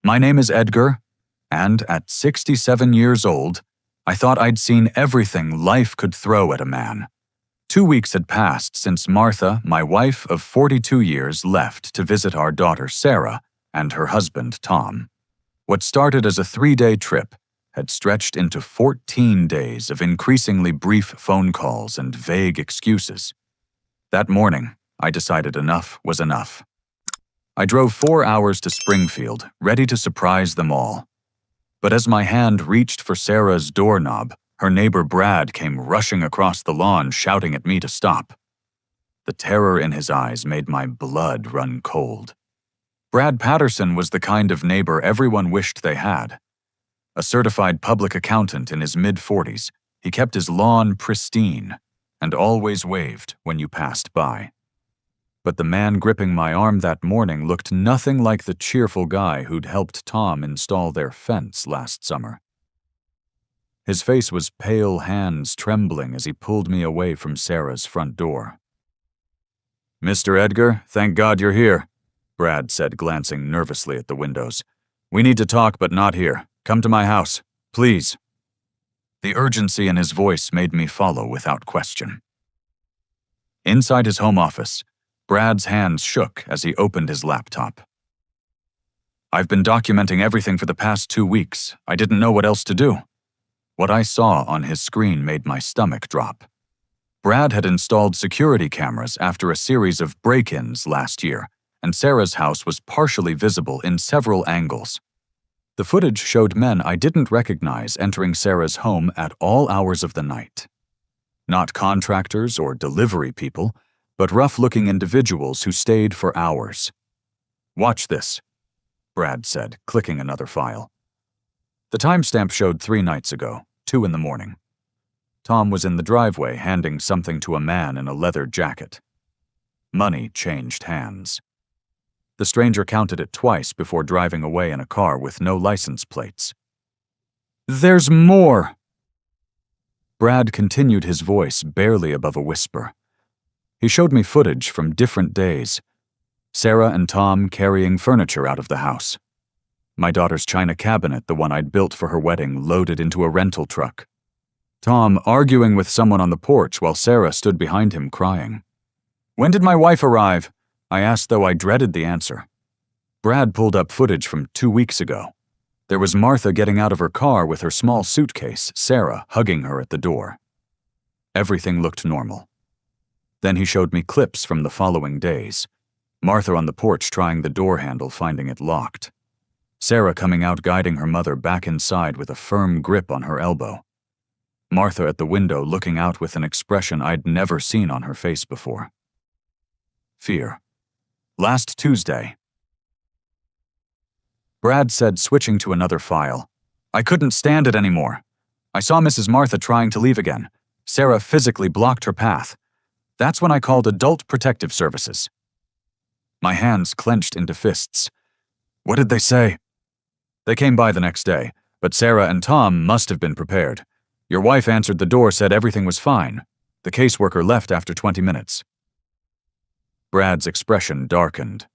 My name is Edgar, and at 67 years old, I thought I'd seen everything life could throw at a man. 2 weeks had passed since Martha, my wife of 42 years, left to visit our daughter Sarah and her husband Tom. What started as a 3-day trip had stretched into 14 days of increasingly brief phone calls and vague excuses. That morning, I decided enough was enough. I drove 4 hours to Springfield, ready to surprise them all. But as my hand reached for Sarah's doorknob, her neighbor Brad came rushing across the lawn, shouting at me to stop. The terror in his eyes made my blood run cold. Brad Patterson was the kind of neighbor everyone wished they had. A certified public accountant in his mid-40s, he kept his lawn pristine and always waved when you passed by. But the man gripping my arm that morning looked nothing like the cheerful guy who'd helped Tom install their fence last summer. His face was pale, hands trembling as he pulled me away from Sarah's front door. "Mr. Edgar, thank God you're here," Brad said, glancing nervously at the windows. "We need to talk, but not here. Come to my house, please." The urgency in his voice made me follow without question. Inside his home office, Brad's hands shook as he opened his laptop. "I've been documenting everything for the past 2 weeks. I didn't know what else to do." What I saw on his screen made my stomach drop. Brad had installed security cameras after a series of break-ins last year, and Sarah's house was partially visible in several angles. The footage showed men I didn't recognize entering Sarah's home at all hours of the night. Not contractors or delivery people, but rough-looking individuals who stayed for hours. "Watch this," Brad said, clicking another file. The timestamp showed 3 nights ago, 2 in the morning. Tom was in the driveway handing something to a man in a leather jacket. Money changed hands. The stranger counted it twice before driving away in a car with no license plates. "There's more!" Brad continued, his voice barely above a whisper. He showed me footage from different days. Sarah and Tom carrying furniture out of the house. My daughter's china cabinet, the one I'd built for her wedding, loaded into a rental truck. Tom arguing with someone on the porch while Sarah stood behind him crying. "When did my wife arrive?" I asked, though I dreaded the answer. Brad pulled up footage from 2 weeks ago. There was Martha getting out of her car with her small suitcase, Sarah hugging her at the door. Everything looked normal. Then he showed me clips from the following days. Martha on the porch trying the door handle, finding it locked. Sarah coming out guiding her mother back inside with a firm grip on her elbow. Martha at the window looking out with an expression I'd never seen on her face before. Fear. Last Tuesday. Brad said, switching to another file. "I couldn't stand it anymore. I saw Mrs. Martha trying to leave again. Sarah physically blocked her path. That's when I called Adult Protective Services." My hands clenched into fists. "What did they say?" "They came by the next day, but Sarah and Tom must have been prepared. Your wife answered the door, said everything was fine. The caseworker left after 20 minutes. Brad's expression darkened.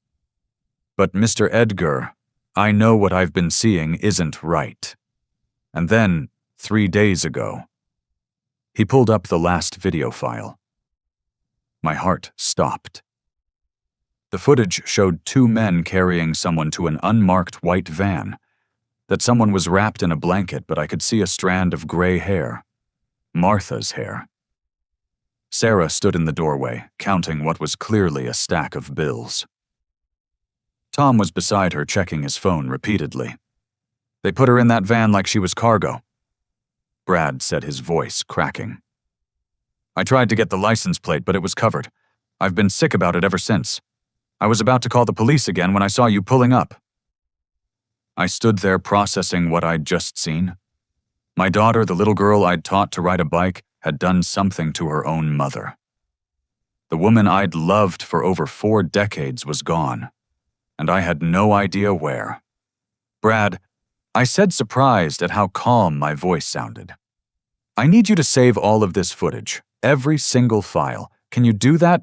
"But Mr. Edgar, I know what I've been seeing isn't right." And then, 3 days ago. He pulled up the last video file. My heart stopped. The footage showed 2 men carrying someone to an unmarked white van. That someone was wrapped in a blanket, but I could see a strand of gray hair. Martha's hair. Sarah stood in the doorway, counting what was clearly a stack of bills. Tom was beside her, checking his phone repeatedly. "They put her in that van like she was cargo," Brad said, his voice cracking. "I tried to get the license plate, but it was covered. I've been sick about it ever since. I was about to call the police again when I saw you pulling up." I stood there processing what I'd just seen. My daughter, the little girl I'd taught to ride a bike, had done something to her own mother. The woman I'd loved for over 4 decades was gone, and I had no idea where. "Brad," I said, surprised at how calm my voice sounded. "I need you to save all of this footage, every single file. Can you do that?"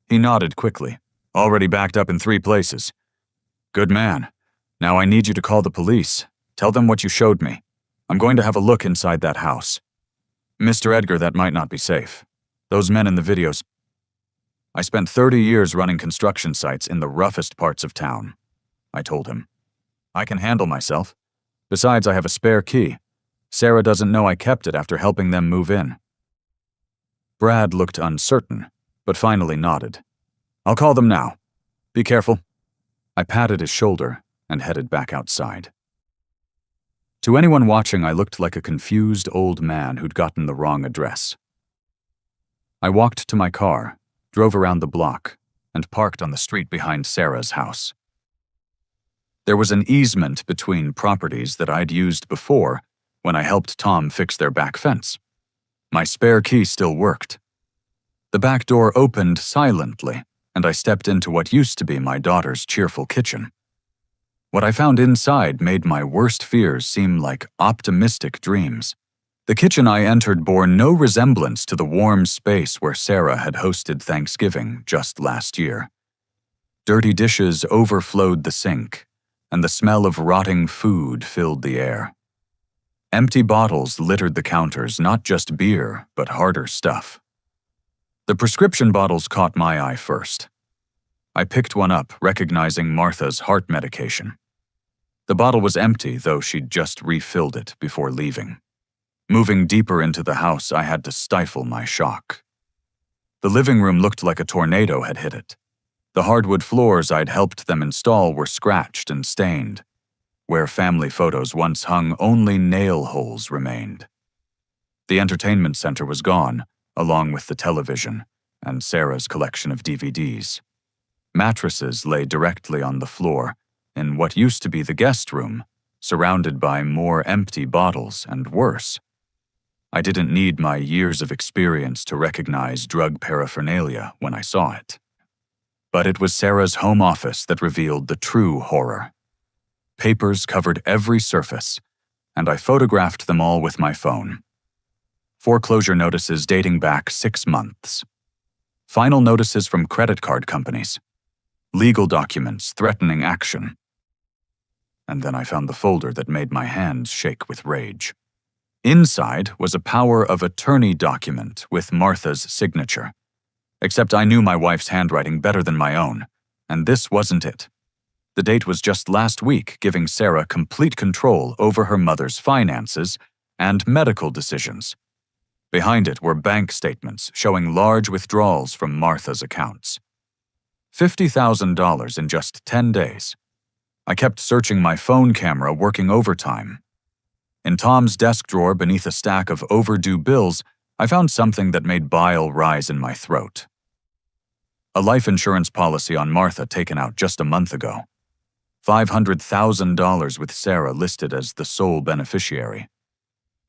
He nodded quickly. "Already backed up in 3 places." "Good man. Now I need you to call the police. Tell them what you showed me. I'm going to have a look inside that house. Mr. Edgar, that might not be safe. Those men in the videos. I spent 30 years running construction sites in the roughest parts of town, I told him. I can handle myself. Besides, I have a spare key. Sarah doesn't know I kept it after helping them move in. Brad looked uncertain, but finally nodded. I'll call them now. Be careful. I patted his shoulder and headed back outside. To anyone watching, I looked like a confused old man who'd gotten the wrong address. I walked to my car, drove around the block, and parked on the street behind Sarah's house. There was an easement between properties that I'd used before when I helped Tom fix their back fence. My spare key still worked. The back door opened silently, and I stepped into what used to be my daughter's cheerful kitchen. What I found inside made my worst fears seem like optimistic dreams. The kitchen I entered bore no resemblance to the warm space where Sarah had hosted Thanksgiving just last year. Dirty dishes overflowed the sink, and the smell of rotting food filled the air. Empty bottles littered the counters, not just beer, but harder stuff. The prescription bottles caught my eye first. I picked one up, recognizing Martha's heart medication. The bottle was empty, though she'd just refilled it before leaving. Moving deeper into the house, I had to stifle my shock. The living room looked like a tornado had hit it. The hardwood floors I'd helped them install were scratched and stained. Where family photos once hung, only nail holes remained. The entertainment center was gone, along with the television and Sarah's collection of DVDs. Mattresses lay directly on the floor, in what used to be the guest room, surrounded by more empty bottles and worse. I didn't need my years of experience to recognize drug paraphernalia when I saw it. But it was Sarah's home office that revealed the true horror. Papers covered every surface, and I photographed them all with my phone. Foreclosure notices dating back 6 months. Final notices from credit card companies. Legal documents threatening action. And then I found the folder that made my hands shake with rage. Inside was a power of attorney document with Martha's signature. Except I knew my wife's handwriting better than my own, and this wasn't it. The date was just last week, giving Sarah complete control over her mother's finances and medical decisions. Behind it were bank statements showing large withdrawals from Martha's accounts. $50,000 in just 10 days. I kept searching my phone camera, working overtime. In Tom's desk drawer beneath a stack of overdue bills, I found something that made bile rise in my throat. A life insurance policy on Martha taken out just a month ago. $500,000 with Sarah listed as the sole beneficiary.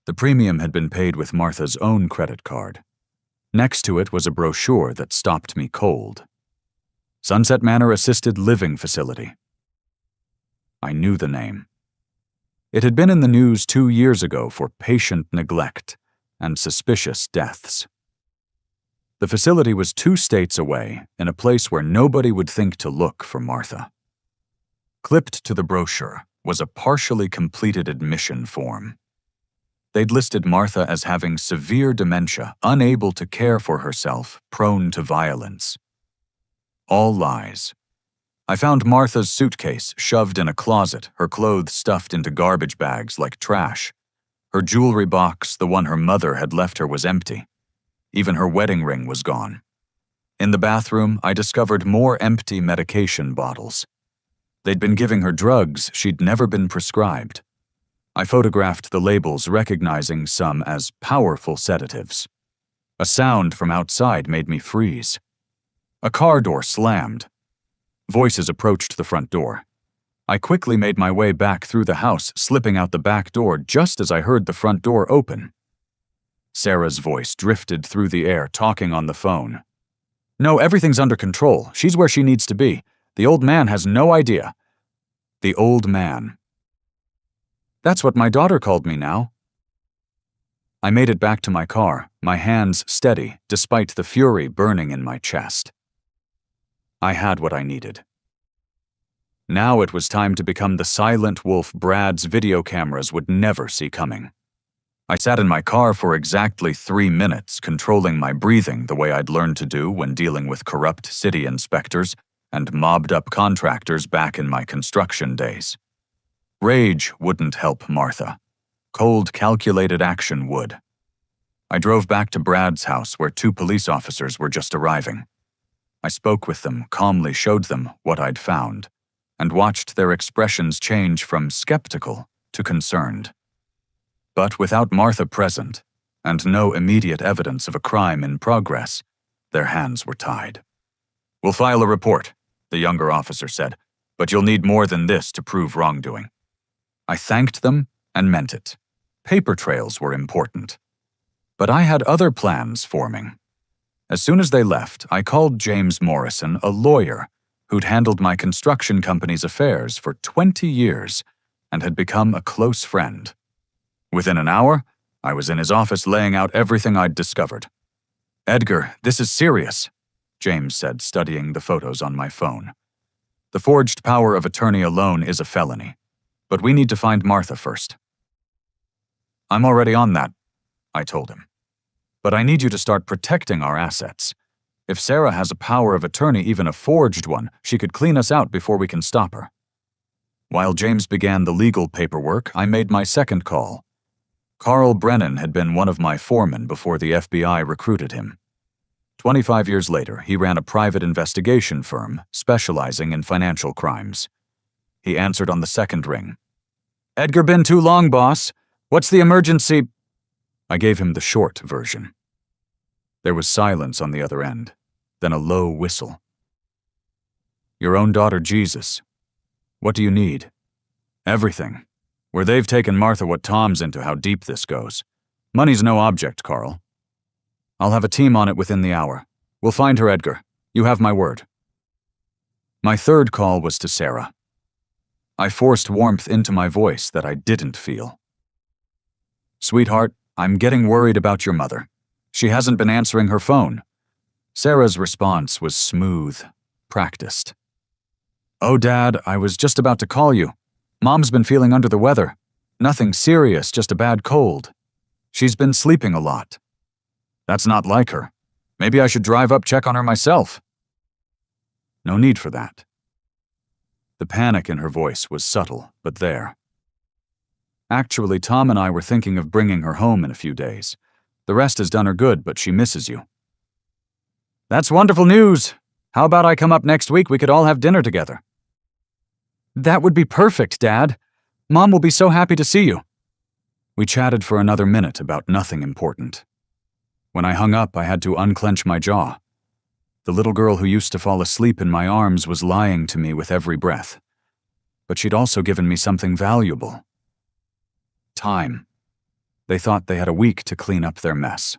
The premium had been paid with Martha's own credit card. Next to it was a brochure that stopped me cold. Sunset Manor Assisted Living Facility. I knew the name. It had been in the news 2 years ago for patient neglect and suspicious deaths. The facility was 2 states away, in a place where nobody would think to look for Martha. Clipped to the brochure was a partially completed admission form. They'd listed Martha as having severe dementia, unable to care for herself, prone to violence. All lies. I found Martha's suitcase shoved in a closet, her clothes stuffed into garbage bags like trash. Her jewelry box, the one her mother had left her, was empty. Even her wedding ring was gone. In the bathroom, I discovered more empty medication bottles. They'd been giving her drugs she'd never been prescribed. I photographed the labels, recognizing some as powerful sedatives. A sound from outside made me freeze. A car door slammed. Voices approached the front door. I quickly made my way back through the house, slipping out the back door just as I heard the front door open. Sarah's voice drifted through the air, talking on the phone. "No, everything's under control. She's where she needs to be. The old man has no idea." The old man. That's what my daughter called me now. I made it back to my car, my hands steady despite the fury burning in my chest. I had what I needed. Now it was time to become the silent wolf Brad's video cameras would never see coming. I sat in my car for exactly 3 minutes, controlling my breathing the way I'd learned to do when dealing with corrupt city inspectors and mobbed-up contractors back in my construction days. Rage wouldn't help Martha. Cold, calculated action would. I drove back to Brad's house where 2 police officers were just arriving. I spoke with them, calmly showed them what I'd found, and watched their expressions change from skeptical to concerned. But without Martha present, and no immediate evidence of a crime in progress, their hands were tied. "We'll file a report," the younger officer said, "but you'll need more than this to prove wrongdoing." I thanked them and meant it. Paper trails were important. But I had other plans forming. As soon as they left, I called James Morrison, a lawyer who'd handled my construction company's affairs for 20 years and had become a close friend. Within an hour, I was in his office laying out everything I'd discovered. "Edgar, this is serious," James said, studying the photos on my phone. "The forged power of attorney alone is a felony, but we need to find Martha first." "I'm already on that," I told him. "But I need you to start protecting our assets. If Sarah has a power of attorney, even a forged one, she could clean us out before we can stop her." While James began the legal paperwork, I made my second call. Carl Brennan had been one of my foremen before the FBI recruited him. 25 years later, he ran a private investigation firm specializing in financial crimes. He answered on the second ring. "Edgar, been too long, boss. What's the emergency?" I gave him the short version. There was silence on the other end, then a low whistle. "Your own daughter, Jesus. What do you need?" "Everything. Where they've taken Martha, what Tom's into, how deep this goes. Money's no object, Carl. I'll have a team on it within the hour. We'll find her, Edgar. You have my word." My third call was to Sarah. I forced warmth into my voice that I didn't feel. "Sweetheart, I'm getting worried about your mother. She hasn't been answering her phone." Sarah's response was smooth, practiced. "Oh, Dad, I was just about to call you. Mom's been feeling under the weather. Nothing serious, just a bad cold. She's been sleeping a lot." "That's not like her. Maybe I should drive up, check on her myself." "No need for that." The panic in her voice was subtle, but there. "Actually, Tom and I were thinking of bringing her home in a few days. The rest has done her good, but she misses you." "That's wonderful news. How about I come up next week? We could all have dinner together." "That would be perfect, Dad. Mom will be so happy to see you." We chatted for another minute about nothing important. When I hung up, I had to unclench my jaw. The little girl who used to fall asleep in my arms was lying to me with every breath. But she'd also given me something valuable. Time. They thought they had a week to clean up their mess.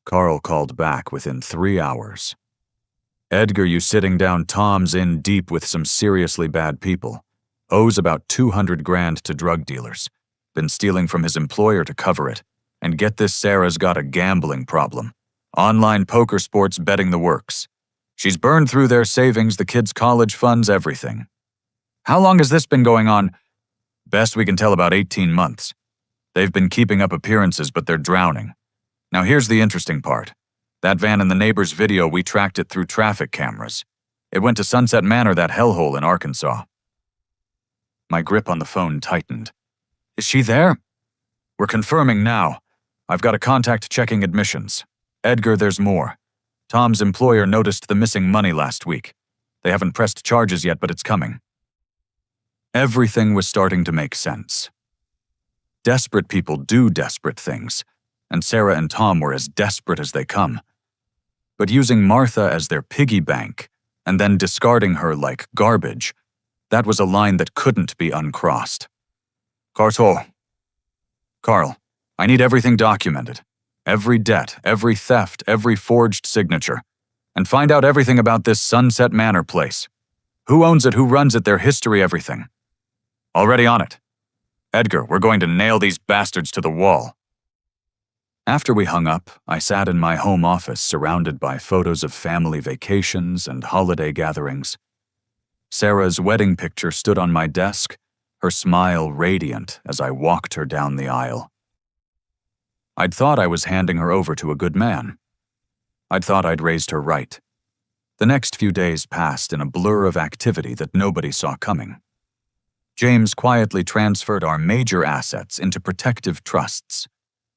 Carl called back within 3 hours. "Edgar, you sitting down, Tom's in deep with some seriously bad people. Owes about 200 grand to drug dealers. Been stealing from his employer to cover it. And get this, Sarah's got a gambling problem. Online poker, sports betting, the works. She's burned through their savings, the kids' college funds, everything." "How long has this been going on?" "Best we can tell, about 18 months. They've been keeping up appearances, but they're drowning. Now here's the interesting part. That van in the neighbor's video, we tracked it through traffic cameras. It went to Sunset Manor, that hellhole in Arkansas." My grip on the phone tightened. "Is she there?" "We're confirming now. I've got a contact checking admissions. Edgar, there's more. Tom's employer noticed the missing money last week. They haven't pressed charges yet, but it's coming." Everything was starting to make sense. Desperate people do desperate things, and Sarah and Tom were as desperate as they come. But using Martha as their piggy bank, and then discarding her like garbage, that was a line that couldn't be uncrossed. Carl, I need everything documented. Every debt, every theft, every forged signature. And find out everything about this Sunset Manor place. Who owns it, who runs it, their history, everything. Already on it. Edgar, we're going to nail these bastards to the wall." After we hung up, I sat in my home office surrounded by photos of family vacations and holiday gatherings. Sarah's wedding picture stood on my desk, her smile radiant as I walked her down the aisle. I'd thought I was handing her over to a good man. I'd thought I'd raised her right. The next few days passed in a blur of activity that nobody saw coming. James quietly transferred our major assets into protective trusts.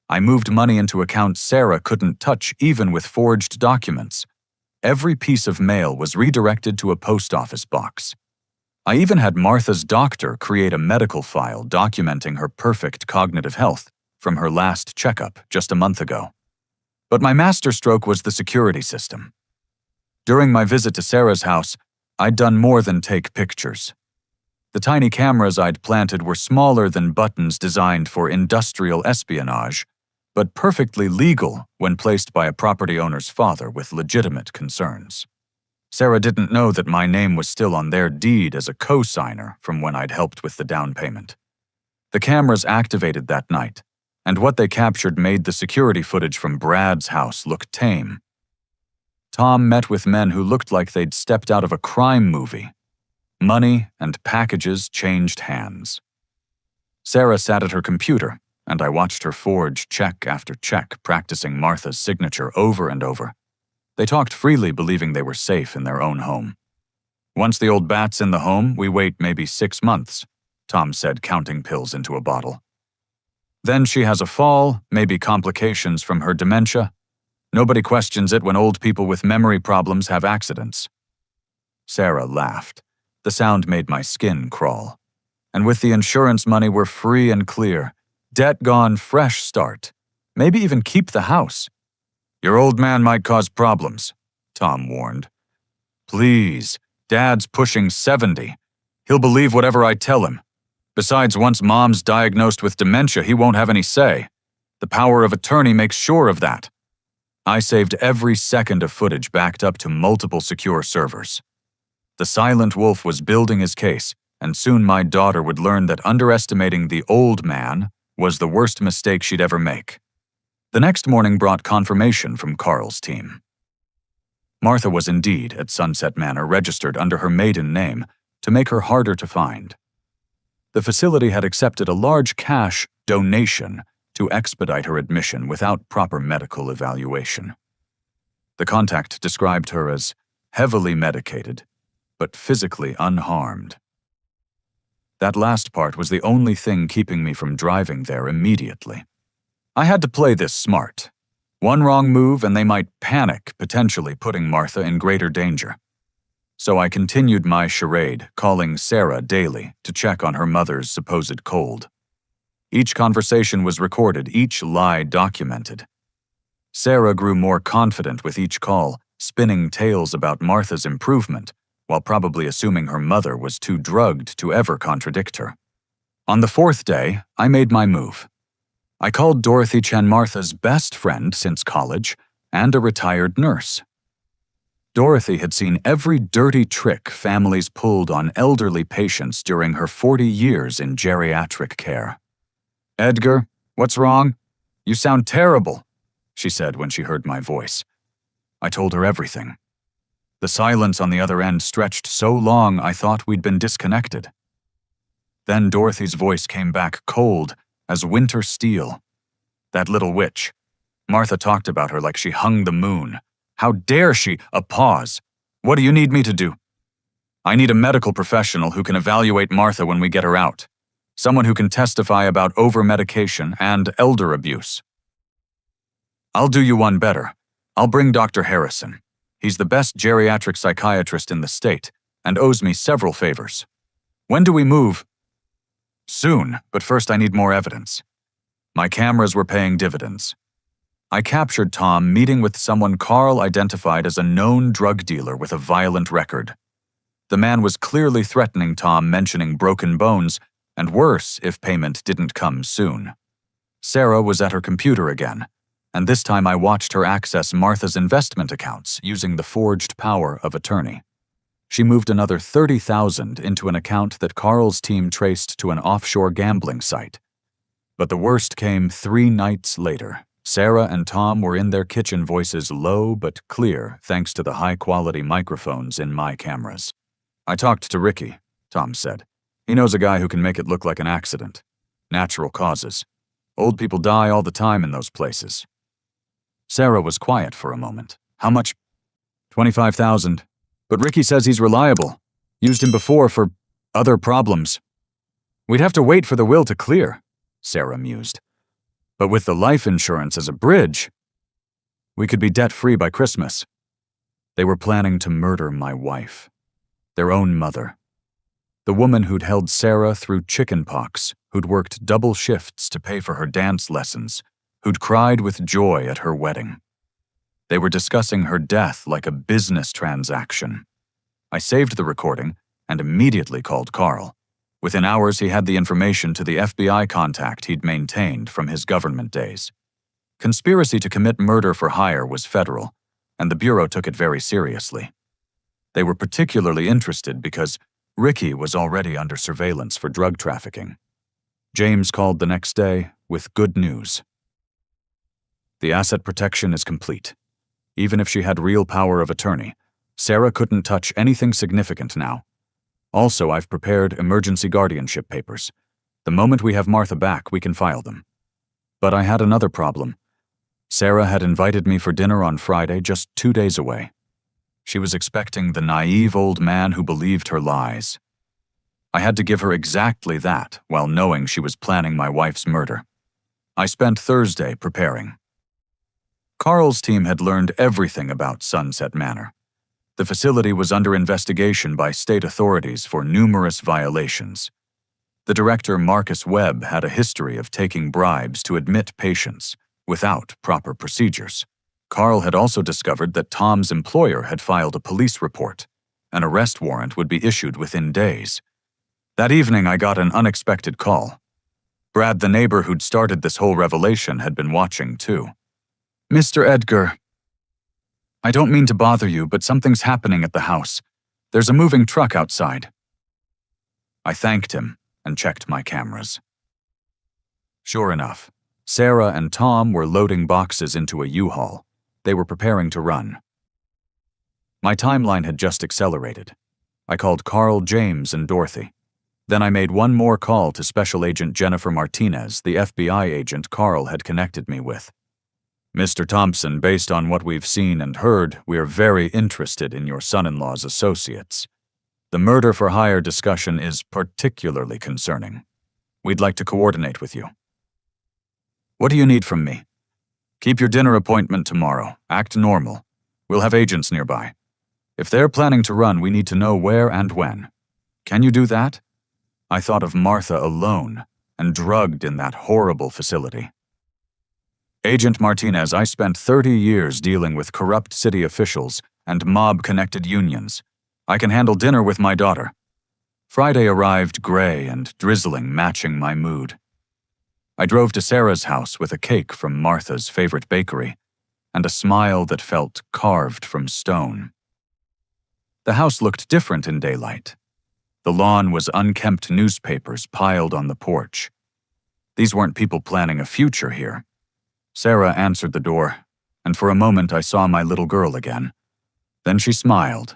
I moved money into accounts Sarah couldn't touch even with forged documents. Every piece of mail was redirected to a post office box. I even had Martha's doctor create a medical file documenting her perfect cognitive health from her last checkup just a month ago. But my masterstroke was the security system. During my visit to Sarah's house, I'd done more than take pictures. The tiny cameras I'd planted were smaller than buttons designed for industrial espionage, but perfectly legal when placed by a property owner's father with legitimate concerns. Sarah didn't know that my name was still on their deed as a co-signer from when I'd helped with the down payment. The cameras activated that night, and what they captured made the security footage from Brad's house look tame. Tom met with men who looked like they'd stepped out of a crime movie. Money and packages changed hands. Sarah sat at her computer, and I watched her forge check after check, practicing Martha's signature over and over. They talked freely, believing they were safe in their own home. Once the old bat's in the home, we wait maybe 6 months, Tom said, counting pills into a bottle. Then she has a fall, maybe complications from her dementia. Nobody questions it when old people with memory problems have accidents. Sarah laughed. The sound made my skin crawl. And with the insurance money, we're free and clear. Debt gone, fresh start. Maybe even keep the house. Your old man might cause problems, Tom warned. Please, Dad's pushing 70. He'll believe whatever I tell him. Besides, once Mom's diagnosed with dementia, he won't have any say. The power of attorney makes sure of that. I saved every second of footage backed up to multiple secure servers. The silent wolf was building his case, and soon my daughter would learn that underestimating the old man was the worst mistake she'd ever make. The next morning brought confirmation from Carl's team. Martha was indeed at Sunset Manor, registered under her maiden name to make her harder to find. The facility had accepted a large cash donation to expedite her admission without proper medical evaluation. The contact described her as heavily medicated, but physically unharmed. That last part was the only thing keeping me from driving there immediately. I had to play this smart. One wrong move and they might panic, potentially putting Martha in greater danger. So I continued my charade, calling Sarah daily to check on her mother's supposed cold. Each conversation was recorded, each lie documented. Sarah grew more confident with each call, spinning tales about Martha's improvement, while probably assuming her mother was too drugged to ever contradict her. On the 4th day, I made my move. I called Dorothy Chen, Martha's best friend since college, and a retired nurse. Dorothy had seen every dirty trick families pulled on elderly patients during her 40 years in geriatric care. Edgar, what's wrong? You sound terrible, she said when she heard my voice. I told her everything. The silence on the other end stretched so long I thought we'd been disconnected. Then Dorothy's voice came back cold as winter steel. That little witch. Martha talked about her like she hung the moon. How dare she? A pause. What do you need me to do? I need a medical professional who can evaluate Martha when we get her out. Someone who can testify about over-medication and elder abuse. I'll do you one better. I'll bring Dr. Harrison. He's the best geriatric psychiatrist in the state and owes me several favors. When do we move? Soon, but first I need more evidence. My cameras were paying dividends. I captured Tom meeting with someone Carl identified as a known drug dealer with a violent record. The man was clearly threatening Tom, mentioning broken bones, and worse if payment didn't come soon. Sarah was at her computer again, and this time I watched her access Martha's investment accounts using the forged power of attorney. She moved another $30,000 into an account that Carl's team traced to an offshore gambling site. But the worst came 3 nights later. Sarah and Tom were in their kitchen, voices low but clear thanks to the high-quality microphones in my cameras. I talked to Ricky, Tom said. He knows a guy who can make it look like an accident. Natural causes. Old people die all the time in those places. Sarah was quiet for a moment. How much? 25,000. But Ricky says he's reliable. Used him before for other problems. We'd have to wait for the will to clear, Sarah mused. But with the life insurance as a bridge, we could be debt-free by Christmas. They were planning to murder my wife. Their own mother. The woman who'd held Sarah through chickenpox, who'd worked double shifts to pay for her dance lessons, who'd cried with joy at her wedding. They were discussing her death like a business transaction. I saved the recording and immediately called Carl. Within hours, he had the information to the FBI contact he'd maintained from his government days. Conspiracy to commit murder for hire was federal, and the Bureau took it very seriously. They were particularly interested because Ricky was already under surveillance for drug trafficking. James called the next day with good news. The asset protection is complete. Even if she had real power of attorney, Sarah couldn't touch anything significant now. Also, I've prepared emergency guardianship papers. The moment we have Martha back, we can file them. But I had another problem. Sarah had invited me for dinner on Friday, just 2 days away. She was expecting the naive old man who believed her lies. I had to give her exactly that while knowing she was planning my wife's murder. I spent Thursday preparing. Carl's team had learned everything about Sunset Manor. The facility was under investigation by state authorities for numerous violations. The director, Marcus Webb, had a history of taking bribes to admit patients without proper procedures. Carl had also discovered that Tom's employer had filed a police report. An arrest warrant would be issued within days. That evening, I got an unexpected call. Brad, the neighbor who'd started this whole revelation, had been watching too. Mr. Edgar, I don't mean to bother you, but something's happening at the house. There's a moving truck outside. I thanked him and checked my cameras. Sure enough, Sarah and Tom were loading boxes into a U-Haul. They were preparing to run. My timeline had just accelerated. I called Carl, James, and Dorothy. Then I made one more call to Special Agent Jennifer Martinez, the FBI agent Carl had connected me with. Mr. Thompson, based on what we've seen and heard, we are very interested in your son-in-law's associates. The murder for hire discussion is particularly concerning. We'd like to coordinate with you. What do you need from me? Keep your dinner appointment tomorrow. Act normal. We'll have agents nearby. If they're planning to run, we need to know where and when. Can you do that? I thought of Martha alone and drugged in that horrible facility. Agent Martinez, I spent 30 years dealing with corrupt city officials and mob-connected unions. I can handle dinner with my daughter. Friday arrived gray and drizzling, matching my mood. I drove to Sarah's house with a cake from Martha's favorite bakery and a smile that felt carved from stone. The house looked different in daylight. The lawn was unkempt newspapers piled on the porch. These weren't people planning a future here. Sarah answered the door, and for a moment I saw my little girl again. Then she smiled,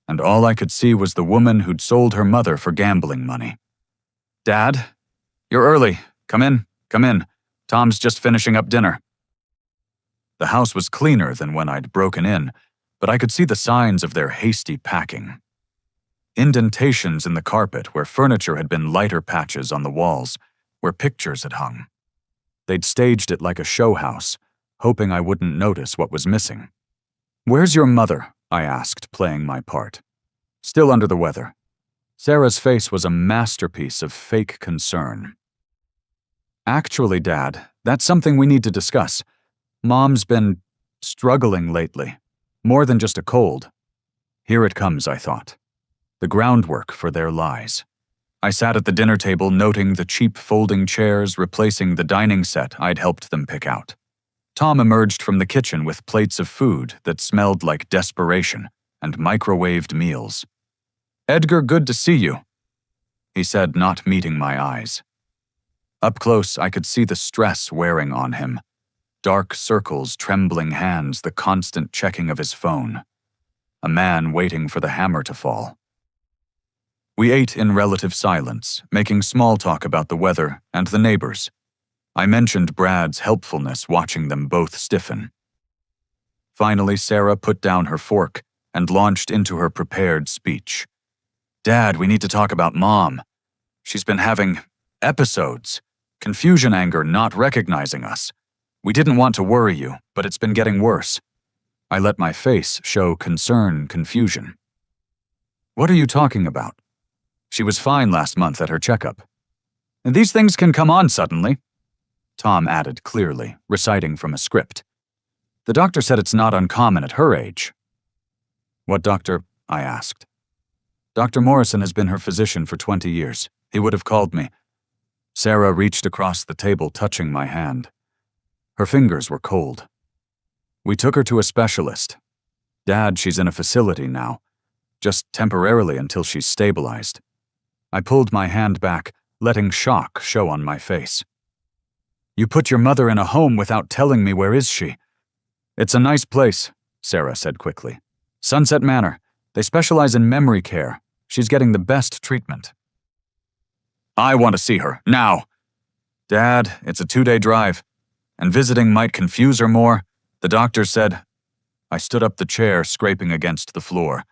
and all I could see was the woman who'd sold her mother for gambling money. Dad, you're early. Come in, come in. Tom's just finishing up dinner. The house was cleaner than when I'd broken in, but I could see the signs of their hasty packing. Indentations in the carpet where furniture had been lighter patches on the walls, where pictures had hung. They'd staged it like a show house, hoping I wouldn't notice what was missing. Where's your mother? I asked, playing my part. Still under the weather. Sarah's face was a masterpiece of fake concern. Actually, Dad, that's something we need to discuss. Mom's been struggling lately. More than just a cold. Here it comes, I thought. The groundwork for their lies. I sat at the dinner table noting the cheap folding chairs replacing the dining set I'd helped them pick out. Tom emerged from the kitchen with plates of food that smelled like desperation and microwaved meals. Edgar, good to see you, he said, not meeting my eyes. Up close, I could see the stress wearing on him. Dark circles, trembling hands, the constant checking of his phone. A man waiting for the hammer to fall. We ate in relative silence, making small talk about the weather and the neighbors. I mentioned Brad's helpfulness watching them both stiffen. Finally, Sarah put down her fork and launched into her prepared speech. "Dad, we need to talk about Mom. She's been having episodes. Confusion anger, not recognizing us. We didn't want to worry you, but it's been getting worse." I let my face show concern, confusion. "What are you talking about? She was fine last month at her checkup. And these things can come on suddenly," Tom added clearly, reciting from a script. "The doctor said it's not uncommon at her age." "What doctor?" I asked. "Dr. Morrison has been her physician for 20 years. He would have called me." Sarah reached across the table, touching my hand. Her fingers were cold. "We took her to a specialist. Dad, she's in a facility now, just temporarily until she's stabilized." I pulled my hand back, letting shock show on my face. "You put your mother in a home without telling me. Where is she?" "It's a nice place," Sarah said quickly. "Sunset Manor. They specialize in memory care. She's getting the best treatment." "I want to see her, now." "Dad, it's a 2-day drive, and visiting might confuse her more. The doctor said." I stood up the chair, scraping against the floor.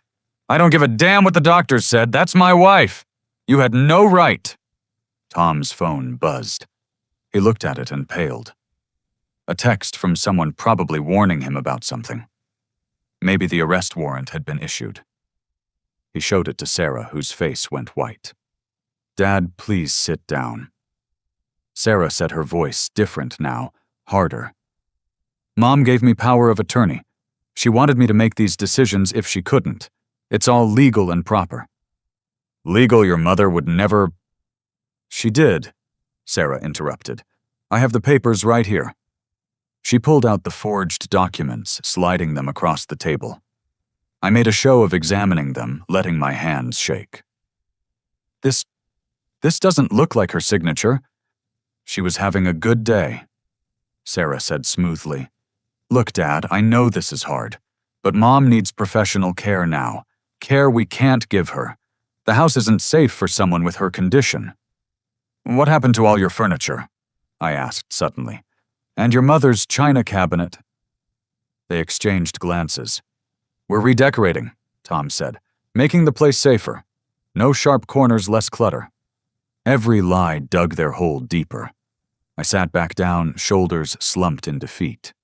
"I don't give a damn what the doctor said. That's my wife. You had no right." Tom's phone buzzed. He looked at it and paled. A text from someone probably warning him about something. Maybe the arrest warrant had been issued. He showed it to Sarah, whose face went white. "Dad, please sit down." Sarah said, her voice different now, harder. "Mom gave me power of attorney. She wanted me to make these decisions if she couldn't. It's all legal and proper." "Legal? Your mother would never—" "She did," Sarah interrupted. "I have the papers right here." She pulled out the forged documents, sliding them across the table. I made a show of examining them, letting my hands shake. This doesn't look like her signature." "She was having a good day," Sarah said smoothly. "Look, Dad, I know this is hard, but Mom needs professional care now. Care we can't give her. The house isn't safe for someone with her condition." "What happened to all your furniture?" I asked suddenly. "And your mother's china cabinet?" They exchanged glances. "We're redecorating," Tom said, "making the place safer. No sharp corners, less clutter." Every lie dug their hole deeper. I sat back down, shoulders slumped in defeat.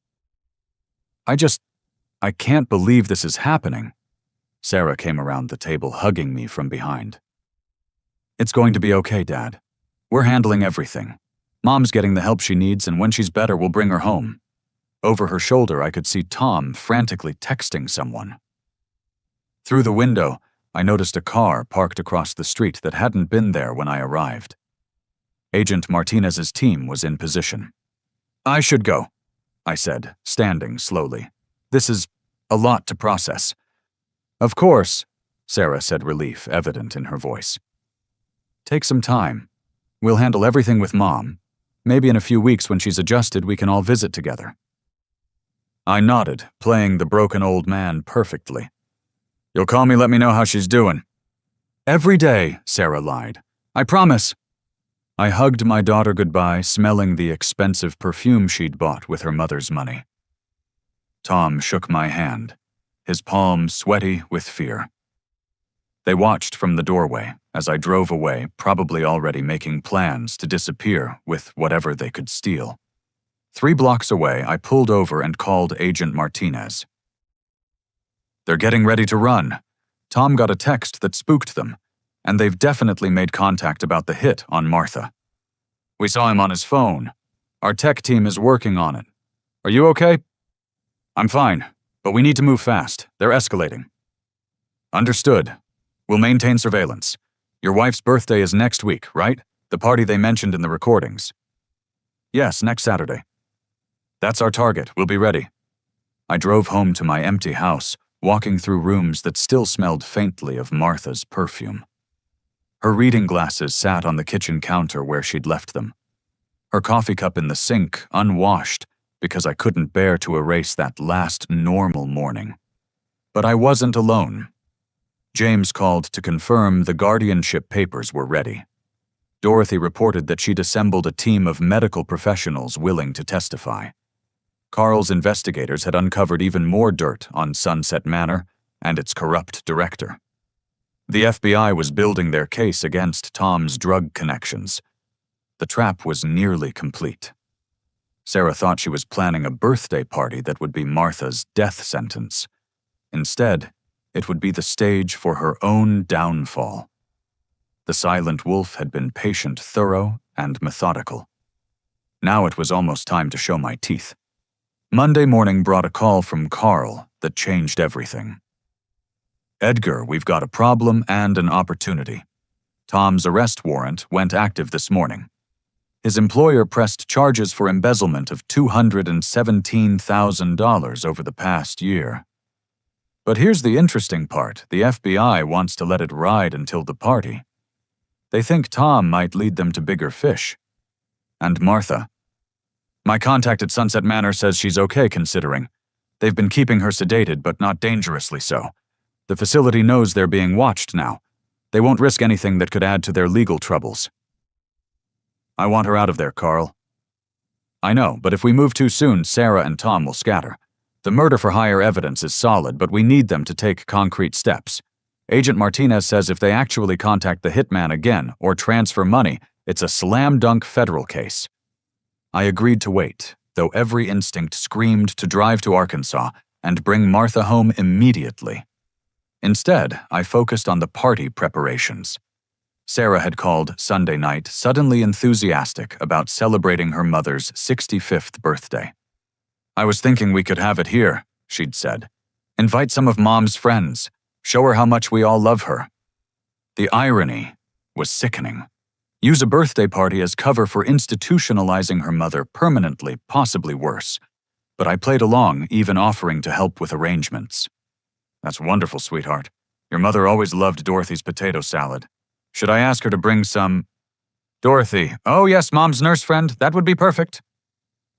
I can't believe this is happening." Sarah came around the table, hugging me from behind. "It's going to be okay, Dad. We're handling everything. Mom's getting the help she needs, and when she's better, we'll bring her home." Over her shoulder, I could see Tom frantically texting someone. Through the window, I noticed a car parked across the street that hadn't been there when I arrived. Agent Martinez's team was in position. "I should go," I said, standing slowly. "This is a lot to process." "Of course," Sarah said, relief evident in her voice. "Take some time. We'll handle everything with Mom. Maybe in a few weeks when she's adjusted, we can all visit together." I nodded, playing the broken old man perfectly. "You'll call me, let me know how she's doing." "Every day," Sarah lied. "I promise." I hugged my daughter goodbye, smelling the expensive perfume she'd bought with her mother's money. Tom shook my hand, his palm sweaty with fear. They watched from the doorway as I drove away, probably already making plans to disappear with whatever they could steal. 3 blocks away, I pulled over and called Agent Martinez. "They're getting ready to run. Tom got a text that spooked them, and they've definitely made contact about the hit on Martha. We saw him on his phone. Our tech team is working on it. Are you okay?" "I'm fine, but we need to move fast. They're escalating." "Understood. We'll maintain surveillance. Your wife's birthday is next week, right? The party they mentioned in the recordings." "Yes, next Saturday." "That's our target. We'll be ready." I drove home to my empty house, walking through rooms that still smelled faintly of Martha's perfume. Her reading glasses sat on the kitchen counter where she'd left them. Her coffee cup in the sink, unwashed, because I couldn't bear to erase that last normal morning. But I wasn't alone. James called to confirm the guardianship papers were ready. Dorothy reported that she'd assembled a team of medical professionals willing to testify. Carl's investigators had uncovered even more dirt on Sunset Manor and its corrupt director. The FBI was building their case against Tom's drug connections. The trap was nearly complete. Sarah thought she was planning a birthday party that would be Martha's death sentence. Instead, it would be the stage for her own downfall. The silent wolf had been patient, thorough, and methodical. Now it was almost time to show my teeth. Monday morning brought a call from Carl that changed everything. Edgar, we've got a problem and an opportunity. Tom's arrest warrant went active this morning. His employer pressed charges for embezzlement of $217,000 over the past year. But here's the interesting part. The FBI wants to let it ride until the party. They think Tom might lead them to bigger fish. And Martha. My contact at Sunset Manor says she's okay considering. They've been keeping her sedated, but not dangerously so. The facility knows they're being watched now. They won't risk anything that could add to their legal troubles. I want her out of there, Carl. I know, but if we move too soon, Sarah and Tom will scatter. The murder-for-hire evidence is solid, but we need them to take concrete steps. Agent Martinez says if they actually contact the hitman again or transfer money, it's a slam-dunk federal case. I agreed to wait, though every instinct screamed to drive to Arkansas and bring Martha home immediately. Instead, I focused on the party preparations. Sarah had called Sunday night suddenly enthusiastic about celebrating her mother's 65th birthday. I was thinking we could have it here, she'd said. Invite some of Mom's friends. Show her how much we all love her. The irony was sickening. Use a birthday party as cover for institutionalizing her mother permanently, possibly worse. But I played along, even offering to help with arrangements. That's wonderful, sweetheart. Your mother always loved Dorothy's potato salad. Should I ask her to bring some? Dorothy, oh yes, Mom's nurse friend, that would be perfect.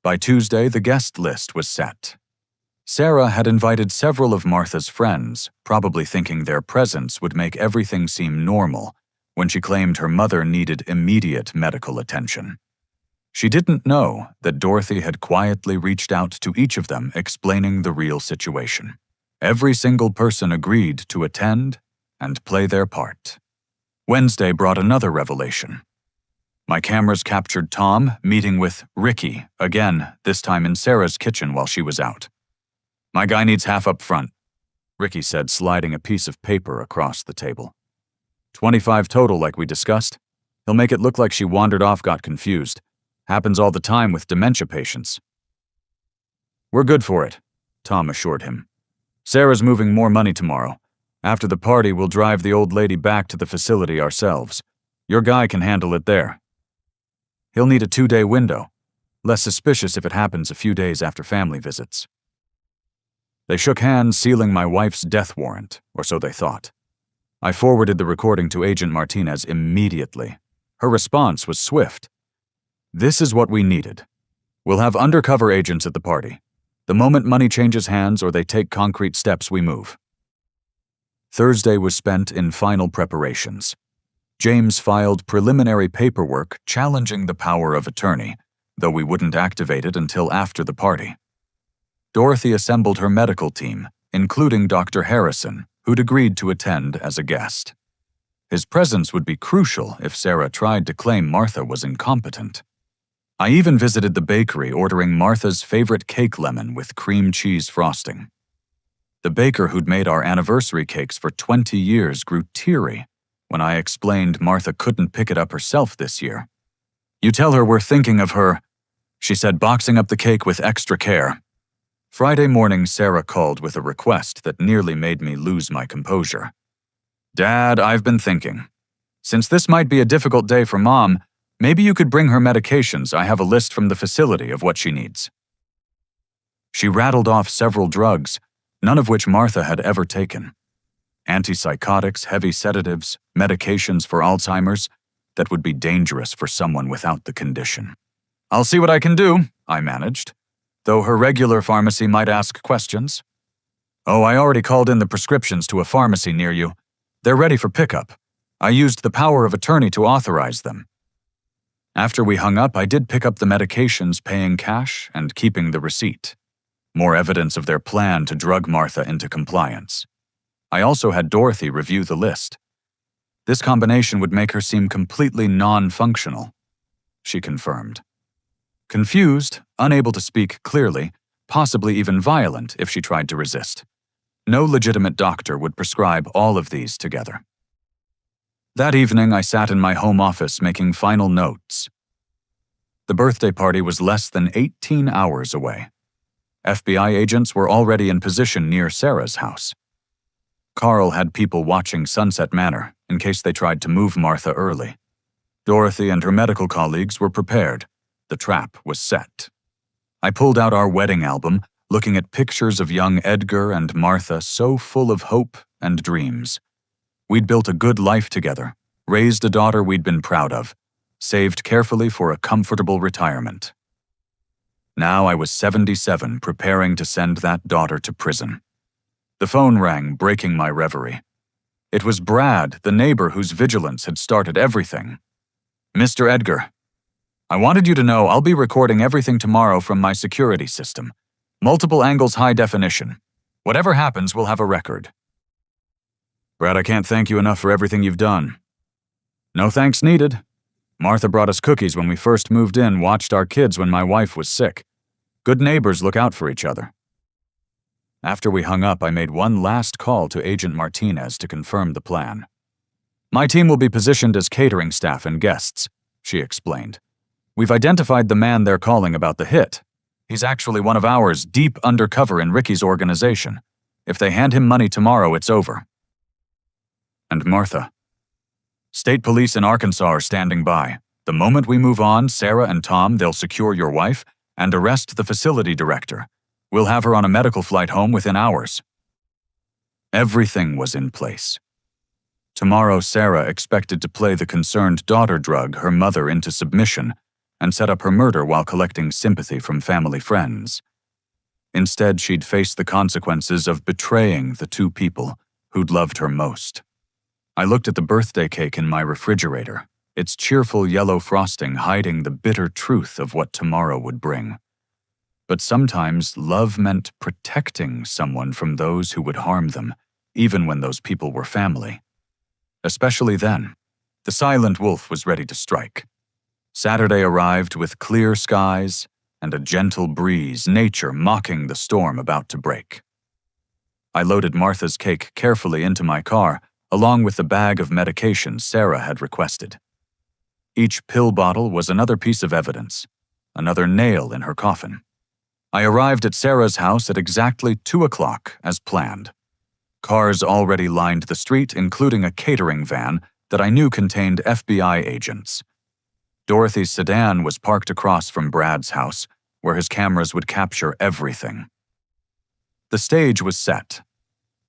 By Tuesday, the guest list was set. Sarah had invited several of Martha's friends, probably thinking their presence would make everything seem normal, when she claimed her mother needed immediate medical attention. She didn't know that Dorothy had quietly reached out to each of them explaining the real situation. Every single person agreed to attend and play their part. Wednesday brought another revelation. My cameras captured Tom meeting with Ricky, again, this time in Sarah's kitchen while she was out. My guy needs half up front, Ricky said, sliding a piece of paper across the table. 25 total, like we discussed. He'll make it look like she wandered off, got confused. Happens all the time with dementia patients. We're good for it, Tom assured him. Sarah's moving more money tomorrow. After the party, we'll drive the old lady back to the facility ourselves. Your guy can handle it there. He'll need a 2-day window. Less suspicious if it happens a few days after family visits. They shook hands, sealing my wife's death warrant, or so they thought. I forwarded the recording to Agent Martinez immediately. Her response was swift. This is what we needed. We'll have undercover agents at the party. The moment money changes hands or they take concrete steps, we move. Thursday was spent in final preparations. James filed preliminary paperwork challenging the power of attorney, though we wouldn't activate it until after the party. Dorothy assembled her medical team, including Dr. Harrison, who'd agreed to attend as a guest. His presence would be crucial if Sarah tried to claim Martha was incompetent. I even visited the bakery, ordering Martha's favorite cake lemon with cream cheese frosting. The baker who'd made our anniversary cakes for 20 years grew teary when I explained Martha couldn't pick it up herself this year. You tell her we're thinking of her, she said, boxing up the cake with extra care. Friday morning, Sarah called with a request that nearly made me lose my composure. Dad, I've been thinking. Since this might be a difficult day for Mom, maybe you could bring her medications. I have a list from the facility of what she needs. She rattled off several drugs, none of which Martha had ever taken. Antipsychotics, heavy sedatives, medications for Alzheimer's that would be dangerous for someone without the condition. I'll see what I can do, I managed, though her regular pharmacy might ask questions. Oh, I already called in the prescriptions to a pharmacy near you. They're ready for pickup. I used the power of attorney to authorize them. After we hung up, I did pick up the medications, paying cash and keeping the receipt. More evidence of their plan to drug Martha into compliance. I also had Dorothy review the list. This combination would make her seem completely non-functional, she confirmed. Confused, unable to speak clearly, possibly even violent if she tried to resist. No legitimate doctor would prescribe all of these together. That evening, I sat in my home office making final notes. The birthday party was less than 18 hours away. FBI agents were already in position near Sarah's house. Carl had people watching Sunset Manor in case they tried to move Martha early. Dorothy and her medical colleagues were prepared. The trap was set. I pulled out our wedding album, looking at pictures of young Edgar and Martha so full of hope and dreams. We'd built a good life together, raised a daughter we'd been proud of, saved carefully for a comfortable retirement. Now I was 77, preparing to send that daughter to prison. The phone rang, breaking my reverie. It was Brad, the neighbor whose vigilance had started everything. "Mr. Edgar, I wanted you to know I'll be recording everything tomorrow from my security system. Multiple angles, high definition. Whatever happens, we'll have a record." "Brad, I can't thank you enough for everything you've done." "No thanks needed. Martha brought us cookies when we first moved in, watched our kids when my wife was sick. Good neighbors look out for each other." After we hung up, I made one last call to Agent Martinez to confirm the plan. "My team will be positioned as catering staff and guests," she explained. "We've identified the man they're calling about the hit. He's actually one of ours, deep undercover in Ricky's organization. If they hand him money tomorrow, it's over." "And Martha?" "State police in Arkansas are standing by. The moment we move on, Sarah and Tom, they'll secure your wife and arrest the facility director. We'll have her on a medical flight home within hours." Everything was in place. Tomorrow, Sarah expected to play the concerned daughter drug her mother into submission and set up her murder while collecting sympathy from family friends. Instead, she'd face the consequences of betraying the two people who'd loved her most. I looked at the birthday cake in my refrigerator, its cheerful yellow frosting hiding the bitter truth of what tomorrow would bring. But sometimes love meant protecting someone from those who would harm them, even when those people were family. Especially then, the silent wolf was ready to strike. Saturday arrived with clear skies and a gentle breeze, nature mocking the storm about to break. I loaded Martha's cake carefully into my car, along with the bag of medication Sarah had requested. Each pill bottle was another piece of evidence, another nail in her coffin. I arrived at Sarah's house at exactly 2 o'clock as planned. Cars already lined the street, including a catering van that I knew contained FBI agents. Dorothy's sedan was parked across from Brad's house, where his cameras would capture everything. The stage was set.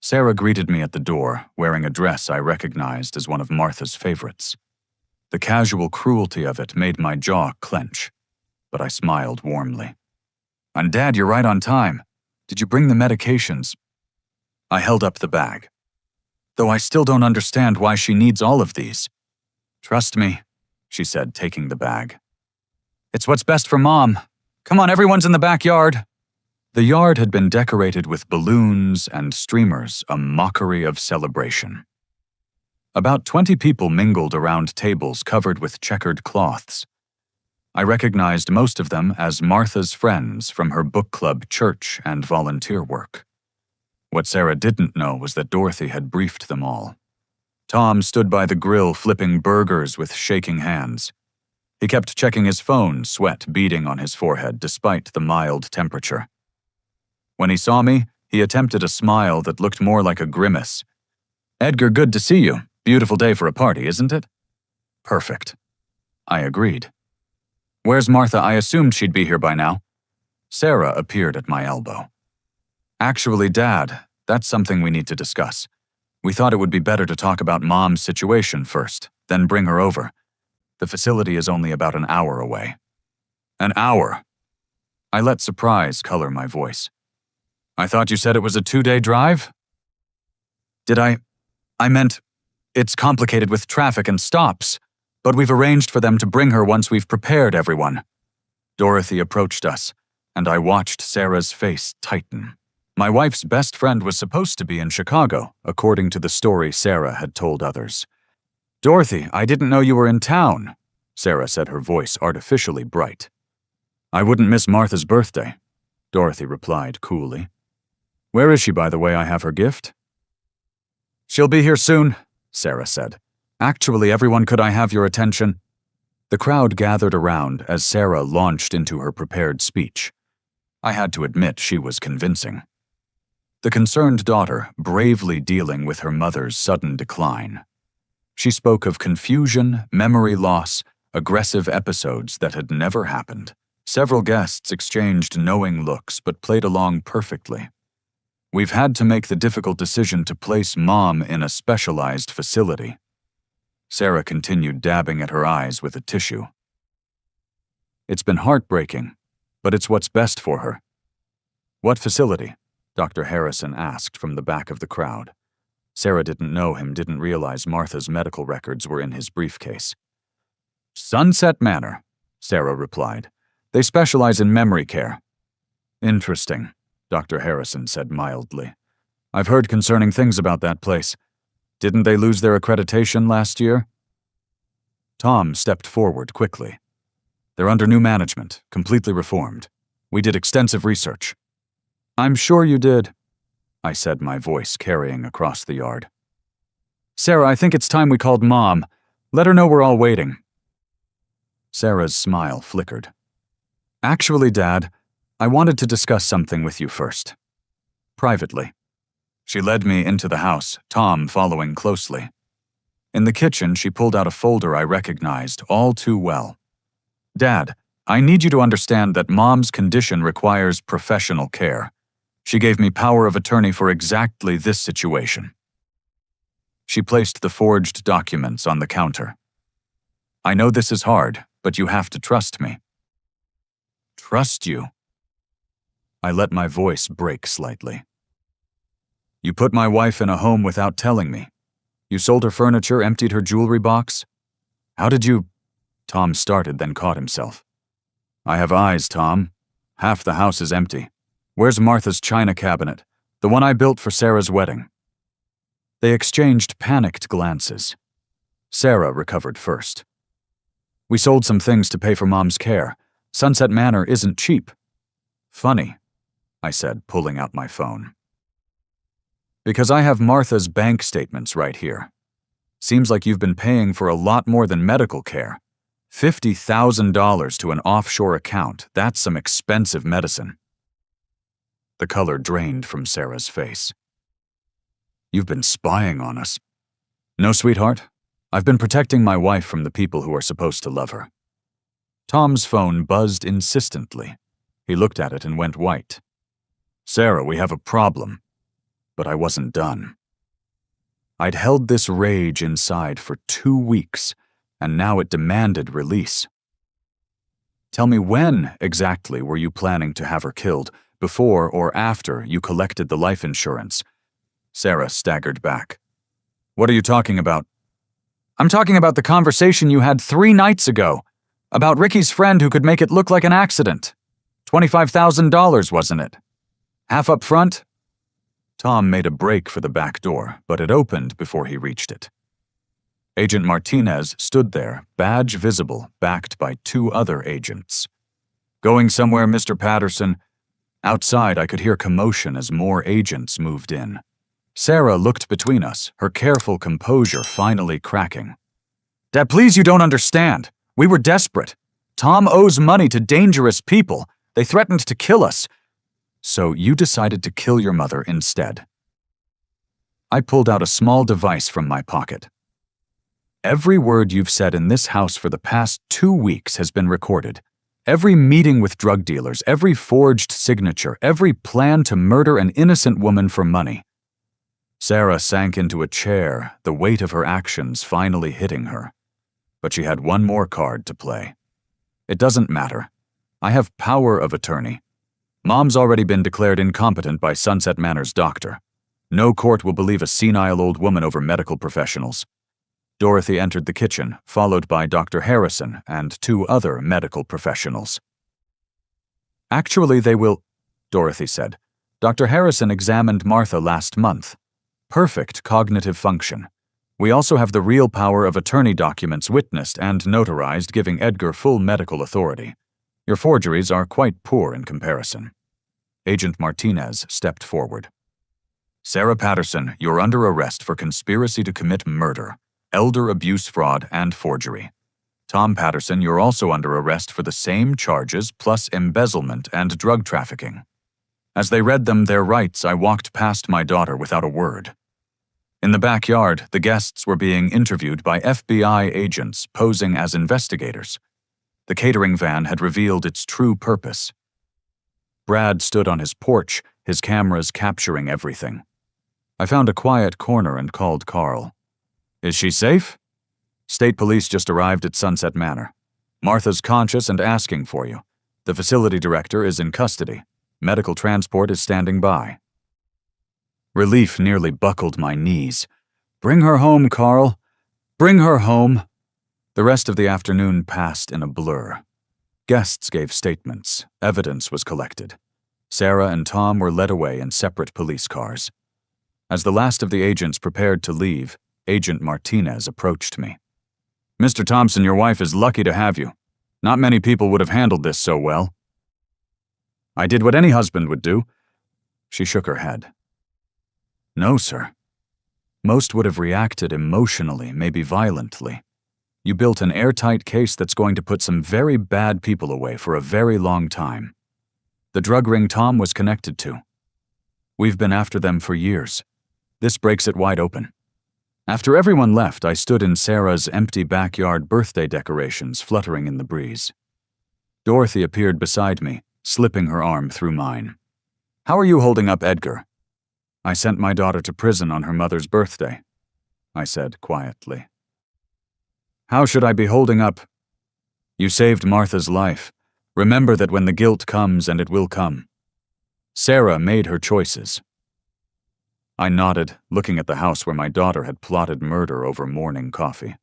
Sarah greeted me at the door, wearing a dress I recognized as one of Martha's favorites. The casual cruelty of it made my jaw clench, but I smiled warmly. "And Dad, you're right on time. Did you bring the medications?" I held up the bag. "Though I still don't understand why she needs all of these." "Trust me," she said, taking the bag. "It's what's best for Mom. Come on, everyone's in the backyard." The yard had been decorated with balloons and streamers, a mockery of celebration. About 20 people mingled around tables covered with checkered cloths. I recognized most of them as Martha's friends from her book club, church, and volunteer work. What Sarah didn't know was that Dorothy had briefed them all. Tom stood by the grill flipping burgers with shaking hands. He kept checking his phone, sweat beading on his forehead despite the mild temperature. When he saw me, he attempted a smile that looked more like a grimace. "Edgar, good to see you. Beautiful day for a party, isn't it?" "Perfect." I agreed. "Where's Martha? I assumed she'd be here by now." Sarah appeared at my elbow. "Actually, Dad, that's something we need to discuss. We thought it would be better to talk about Mom's situation first, then bring her over. The facility is only about an hour away." "An hour?" I let surprise color my voice. "I thought you said it was a 2-day drive?" "Did I meant, It's complicated with traffic and stops, but we've arranged for them to bring her once we've prepared everyone. Dorothy approached us, and I watched Sarah's face tighten. My wife's best friend was supposed to be in Chicago, according to the story Sarah had told others. Dorothy, I didn't know you were in town, Sarah said, her voice artificially bright. I wouldn't miss Martha's birthday, Dorothy replied coolly. Where is she, by the way? I have her gift. She'll be here soon, Sarah said. Actually, everyone, could I have your attention? The crowd gathered around as Sarah launched into her prepared speech. I had to admit she was convincing. The concerned daughter bravely dealing with her mother's sudden decline. She spoke of confusion, memory loss, aggressive episodes that had never happened. Several guests exchanged knowing looks but played along perfectly. We've had to make the difficult decision to place Mom in a specialized facility. Sarah continued dabbing at her eyes with a tissue. It's been heartbreaking, but it's what's best for her. What facility? Dr. Harrison asked from the back of the crowd. Sarah didn't know him, didn't realize Martha's medical records were in his briefcase. Sunset Manor, Sarah replied. They specialize in memory care. Interesting, Dr. Harrison said mildly. I've heard concerning things about that place. Didn't they lose their accreditation last year? Tom stepped forward quickly. They're under new management, completely reformed. We did extensive research. I'm sure you did, I said, my voice carrying across the yard. Sarah, I think it's time we called Mom. Let her know we're all waiting. Sarah's smile flickered. Actually, Dad, I wanted to discuss something with you first. Privately. She led me into the house, Tom following closely. In the kitchen, she pulled out a folder I recognized all too well. Dad, I need you to understand that Mom's condition requires professional care. She gave me power of attorney for exactly this situation. She placed the forged documents on the counter. I know this is hard, but you have to trust me. Trust you? I let my voice break slightly. You put my wife in a home without telling me. You sold her furniture, emptied her jewelry box. How did you... Tom started, then caught himself. I have eyes, Tom. Half the house is empty. Where's Martha's china cabinet? The one I built for Sarah's wedding. They exchanged panicked glances. Sarah recovered first. We sold some things to pay for Mom's care. Sunset Manor isn't cheap. Funny, I said, pulling out my phone. Because I have Martha's bank statements right here. Seems like you've been paying for a lot more than medical care. $50,000 to an offshore account. That's some expensive medicine. The color drained from Sarah's face. You've been spying on us. No, sweetheart. I've been protecting my wife from the people who are supposed to love her. Tom's phone buzzed insistently. He looked at it and went white. Sarah, we have a problem. But I wasn't done. I'd held this rage inside for 2 weeks, and now it demanded release. Tell me, when exactly were you planning to have her killed, before or after you collected the life insurance? Sarah staggered back. What are you talking about? I'm talking about the conversation you had 3 nights ago, about Ricky's friend who could make it look like an accident. $25,000, wasn't it? Half up front? Tom made a break for the back door, but it opened before he reached it. Agent Martinez stood there, badge visible, backed by 2 other agents. Going somewhere, Mr. Patterson? Outside, I could hear commotion as more agents moved in. Sarah looked between us, her careful composure finally cracking. Dad, please, you don't understand. We were desperate. Tom owes money to dangerous people. They threatened to kill us. So you decided to kill your mother instead. I pulled out a small device from my pocket. Every word you've said in this house for the past 2 weeks has been recorded. Every meeting with drug dealers, every forged signature, every plan to murder an innocent woman for money. Sarah sank into a chair, the weight of her actions finally hitting her. But she had one more card to play. It doesn't matter. I have power of attorney. Mom's already been declared incompetent by Sunset Manor's doctor. No court will believe a senile old woman over medical professionals. Dorothy entered the kitchen, followed by Dr. Harrison and 2 other medical professionals. "Actually, they will," Dorothy said. "Dr. Harrison examined Martha last month. Perfect cognitive function. We also have the real power of attorney documents witnessed and notarized, giving Edgar full medical authority. Your forgeries are quite poor in comparison." Agent Martinez stepped forward. "Sarah Patterson, you're under arrest for conspiracy to commit murder, elder abuse fraud, and forgery. Tom Patterson, you're also under arrest for the same charges plus embezzlement and drug trafficking." As they read them their rights, I walked past my daughter without a word. In the backyard, the guests were being interviewed by FBI agents posing as investigators. The catering van had revealed its true purpose. Brad stood on his porch, his cameras capturing everything. I found a quiet corner and called Carl. "Is she safe?" "State police just arrived at Sunset Manor. Martha's conscious and asking for you. The facility director is in custody. Medical transport is standing by." Relief nearly buckled my knees. "Bring her home, Carl. Bring her home." The rest of the afternoon passed in a blur. Guests gave statements. Evidence was collected. Sarah and Tom were led away in separate police cars. As the last of the agents prepared to leave, Agent Martinez approached me. "Mr. Thompson, your wife is lucky to have you. Not many people would have handled this so well." "I did what any husband would do." She shook her head. "No, sir. Most would have reacted emotionally, maybe violently. You built an airtight case that's going to put some very bad people away for a very long time. The drug ring Tom was connected to. We've been after them for years. This breaks it wide open." After everyone left, I stood in Sarah's empty backyard, birthday decorations fluttering in the breeze. Dorothy appeared beside me, slipping her arm through mine. "How are you holding up, Edgar?" "I sent my daughter to prison on her mother's birthday," I said quietly. "How should I be holding up?" "You saved Martha's life. Remember that when the guilt comes, and it will come. Sarah made her choices." I nodded, looking at the house where my daughter had plotted murder over morning coffee.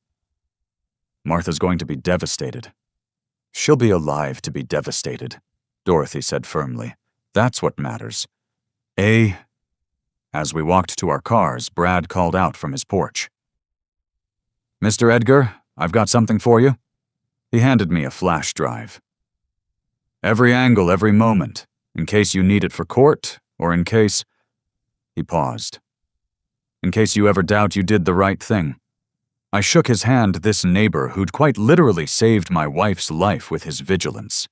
"Martha's going to be devastated." "She'll be alive to be devastated," Dorothy said firmly. "That's what matters. As we walked to our cars, Brad called out from his porch. "Mr. Edgar, I've got something for you." He handed me a flash drive. "Every angle, every moment, in case you need it for court, or in case—" He paused. "In case you ever doubt you did the right thing." I shook his hand, this neighbor who'd quite literally saved my wife's life with his vigilance.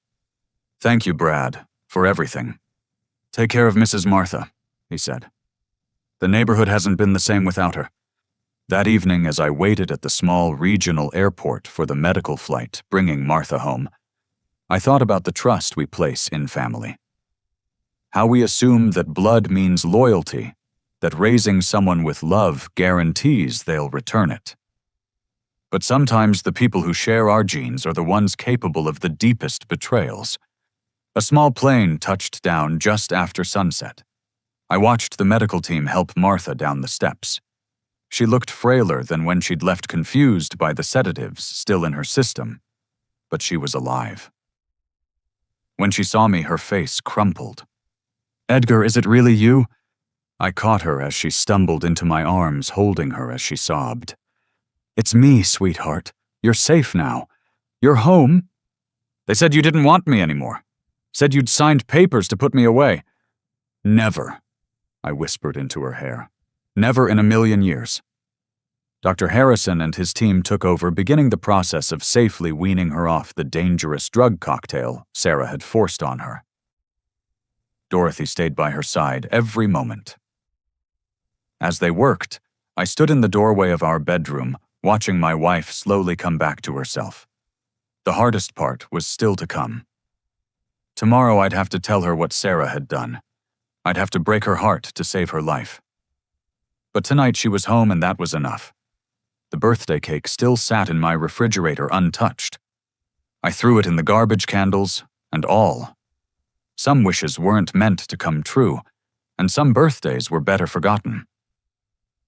"Thank you, Brad, for everything. Take care of Mrs. Martha," he said. "The neighborhood hasn't been the same without her." That evening, as I waited at the small regional airport for the medical flight bringing Martha home, I thought about the trust we place in family. How we assume that blood means loyalty, that raising someone with love guarantees they'll return it. But sometimes the people who share our genes are the ones capable of the deepest betrayals. A small plane touched down just after sunset. I watched the medical team help Martha down the steps. She looked frailer than when she'd left, confused by the sedatives still in her system, but she was alive. When she saw me, her face crumpled. "Edgar, is it really you?" I caught her as she stumbled into my arms, holding her as she sobbed. "It's me, sweetheart. You're safe now. You're home." "They said you didn't want me anymore. Said you'd signed papers to put me away." "Never," I whispered into her hair. "Never in a million years." Dr. Harrison and his team took over, beginning the process of safely weaning her off the dangerous drug cocktail Sarah had forced on her. Dorothy stayed by her side every moment. As they worked, I stood in the doorway of our bedroom, watching my wife slowly come back to herself. The hardest part was still to come. Tomorrow I'd have to tell her what Sarah had done. I'd have to break her heart to save her life. But tonight she was home, and that was enough. The birthday cake still sat in my refrigerator untouched. I threw it in the garbage, candles and all. Some wishes weren't meant to come true, and some birthdays were better forgotten.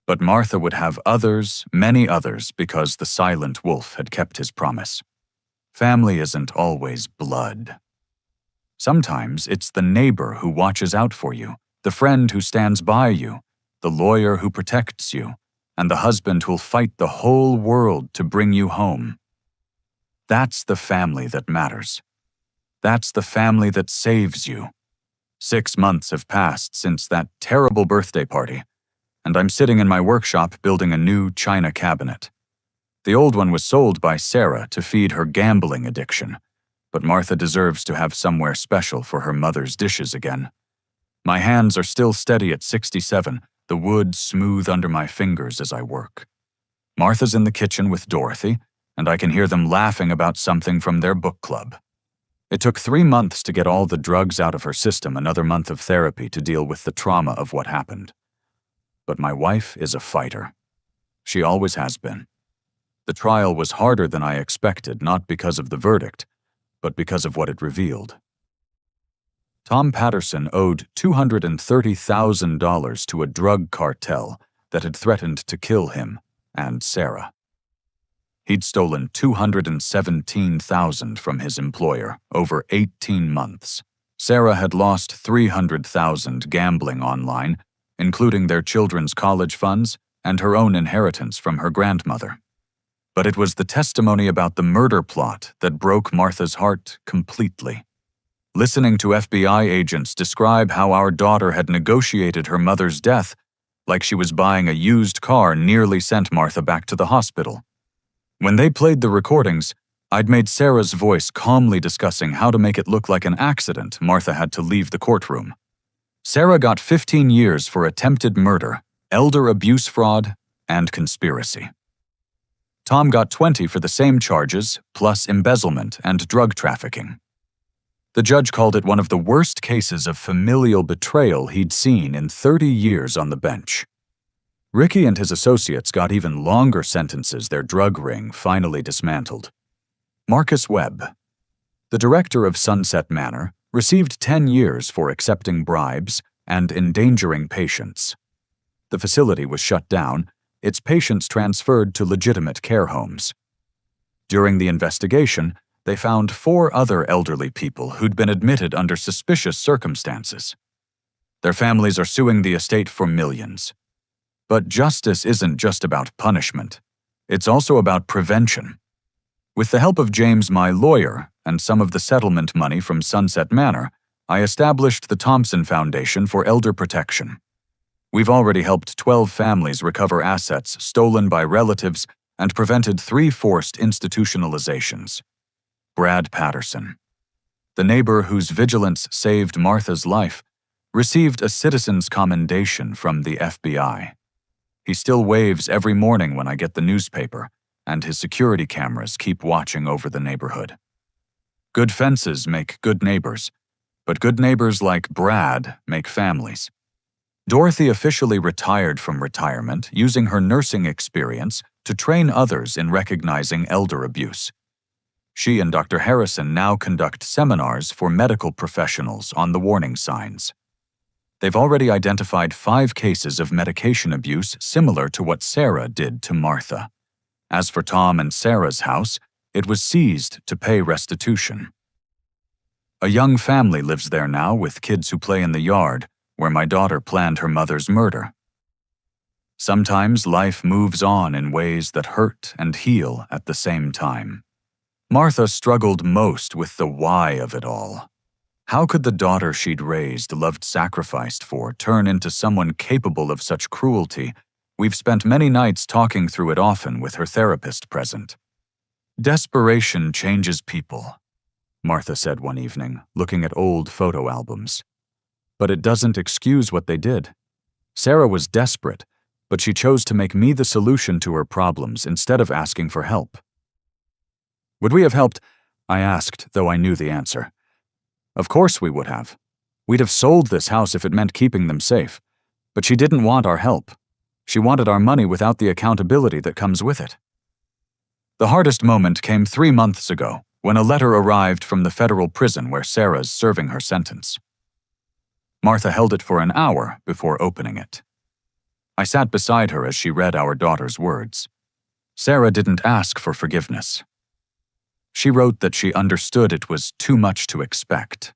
But Martha would have others, many others, because the silent wolf had kept his promise. Family isn't always blood. Sometimes it's the neighbor who watches out for you, the friend who stands by you, the lawyer who protects you, and the husband who'll fight the whole world to bring you home. That's the family that matters. That's the family that saves you. 6 months have passed since that terrible birthday party, and I'm sitting in my workshop building a new china cabinet. The old one was sold by Sarah to feed her gambling addiction, but Martha deserves to have somewhere special for her mother's dishes again. My hands are still steady at 67, the wood smooth under my fingers as I work. Martha's in the kitchen with Dorothy, and I can hear them laughing about something from their book club. It took 3 months to get all the drugs out of her system, another month of therapy to deal with the trauma of what happened. But my wife is a fighter. She always has been. The trial was harder than I expected, not because of the verdict, but because of what it revealed. Tom Patterson owed $230,000 to a drug cartel that had threatened to kill him and Sarah. He'd stolen $217,000 from his employer over 18 months. Sarah had lost $300,000 gambling online, including their children's college funds and her own inheritance from her grandmother. But it was the testimony about the murder plot that broke Martha's heart completely. Listening to FBI agents describe how our daughter had negotiated her mother's death like she was buying a used car nearly sent Martha back to the hospital. When they played the recordings, I'd made Sarah's voice calmly discussing how to make it look like an accident Martha had to leave the courtroom. Sarah got 15 years for attempted murder, elder abuse fraud, and conspiracy. Tom got 20 for the same charges, plus embezzlement and drug trafficking. The judge called it one of the worst cases of familial betrayal he'd seen in 30 years on the bench. Ricky and his associates got even longer sentences their drug ring finally dismantled. Marcus Webb, the director of Sunset Manor, received 10 years for accepting bribes and endangering patients. The facility was shut down, its patients transferred to legitimate care homes. During the investigation, they found 4 other elderly people who'd been admitted under suspicious circumstances. Their families are suing the estate for millions. But justice isn't just about punishment. It's also about prevention. With the help of James, my lawyer, and some of the settlement money from Sunset Manor, I established the Thompson Foundation for Elder Protection. We've already helped 12 families recover assets stolen by relatives and prevented 3 forced institutionalizations. Brad Patterson, the neighbor whose vigilance saved Martha's life, received a citizen's commendation from the FBI. He still waves every morning when I get the newspaper, and his security cameras keep watching over the neighborhood. Good fences make good neighbors, but good neighbors like Brad make families. Dorothy officially retired from retirement, using her nursing experience to train others in recognizing elder abuse. She and Dr. Harrison now conduct seminars for medical professionals on the warning signs. They've already identified 5 cases of medication abuse similar to what Sarah did to Martha. As for Tom and Sarah's house, it was seized to pay restitution. A young family lives there now with kids who play in the yard, where my daughter planned her mother's murder. Sometimes life moves on in ways that hurt and heal at the same time. Martha struggled most with the why of it all. How could the daughter she'd raised, loved, sacrificed for, turn into someone capable of such cruelty? We've spent many nights talking through it, often with her therapist present. Desperation changes people, Martha said one evening, looking at old photo albums. But it doesn't excuse what they did. Sarah was desperate, but she chose to make me the solution to her problems instead of asking for help. Would we have helped? I asked, though I knew the answer. Of course we would have. We'd have sold this house if it meant keeping them safe. But she didn't want our help. She wanted our money without the accountability that comes with it. The hardest moment came 3 months ago, when a letter arrived from the federal prison where Sarah's serving her sentence. Martha held it for an hour before opening it. I sat beside her as she read our daughter's words. Sarah didn't ask for forgiveness. She wrote that she understood it was too much to expect.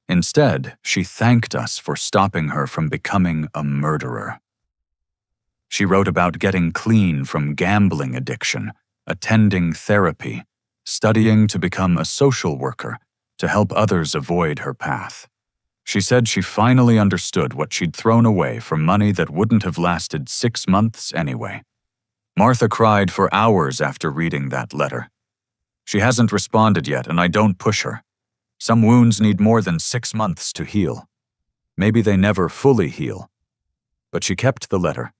Instead, she thanked us for stopping her from becoming a murderer. She wrote about getting clean from gambling addiction, attending therapy, studying to become a social worker to help others avoid her path. She said she finally understood what she'd thrown away for money that wouldn't have lasted 6 months anyway. Martha cried for hours after reading that letter. She hasn't responded yet, and I don't push her. Some wounds need more than 6 months to heal. Maybe they never fully heal. But she kept the letter,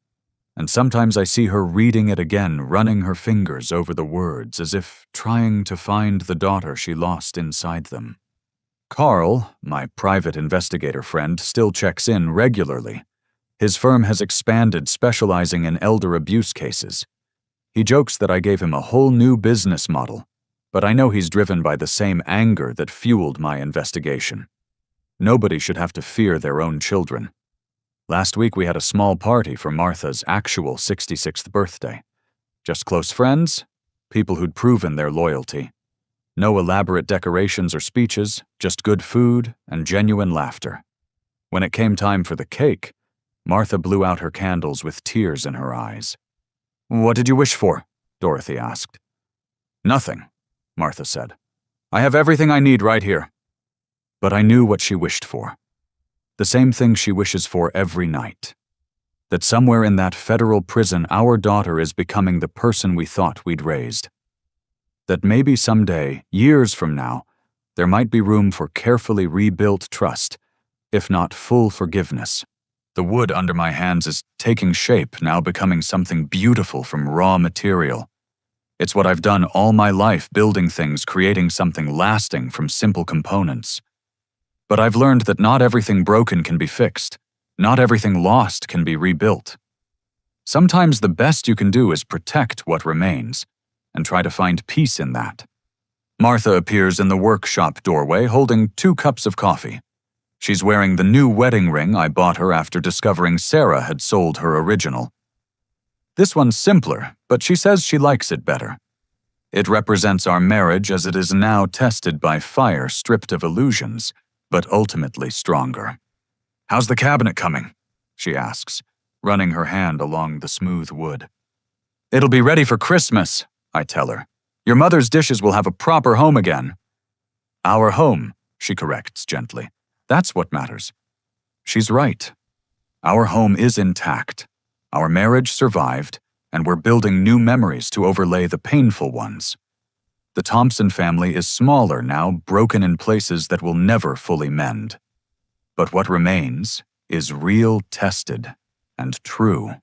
and sometimes I see her reading it again, running her fingers over the words as if trying to find the daughter she lost inside them. Carl, my private investigator friend, still checks in regularly. His firm has expanded, specializing in elder abuse cases. He jokes that I gave him a whole new business model, but I know he's driven by the same anger that fueled my investigation. Nobody should have to fear their own children. Last week we had a small party for Martha's actual 66th birthday. Just close friends, people who'd proven their loyalty. No elaborate decorations or speeches, just good food and genuine laughter. When it came time for the cake, Martha blew out her candles with tears in her eyes. "What did you wish for?" Dorothy asked. "Nothing," Martha said. "I have everything I need right here." But I knew what she wished for. The same thing she wishes for every night. That somewhere in that federal prison our daughter is becoming the person we thought we'd raised. That maybe someday, years from now, there might be room for carefully rebuilt trust, if not full forgiveness. The wood under my hands is taking shape, now becoming something beautiful from raw material. It's what I've done all my life, building things, creating something lasting from simple components. But I've learned that not everything broken can be fixed. Not everything lost can be rebuilt. Sometimes the best you can do is protect what remains, and try to find peace in that. Martha appears in the workshop doorway holding 2 cups of coffee. She's wearing the new wedding ring I bought her after discovering Sarah had sold her original. This one's simpler, but she says she likes it better. It represents our marriage as it is now tested by fire, stripped of illusions, but ultimately stronger. "How's the cabinet coming?" she asks, running her hand along the smooth wood. "It'll be ready for Christmas," I tell her. "Your mother's dishes will have a proper home again." "Our home," she corrects gently. "That's what matters." She's right. Our home is intact. Our marriage survived, and we're building new memories to overlay the painful ones. The Thompson family is smaller now, broken in places that will never fully mend. But what remains is real, tested, and true.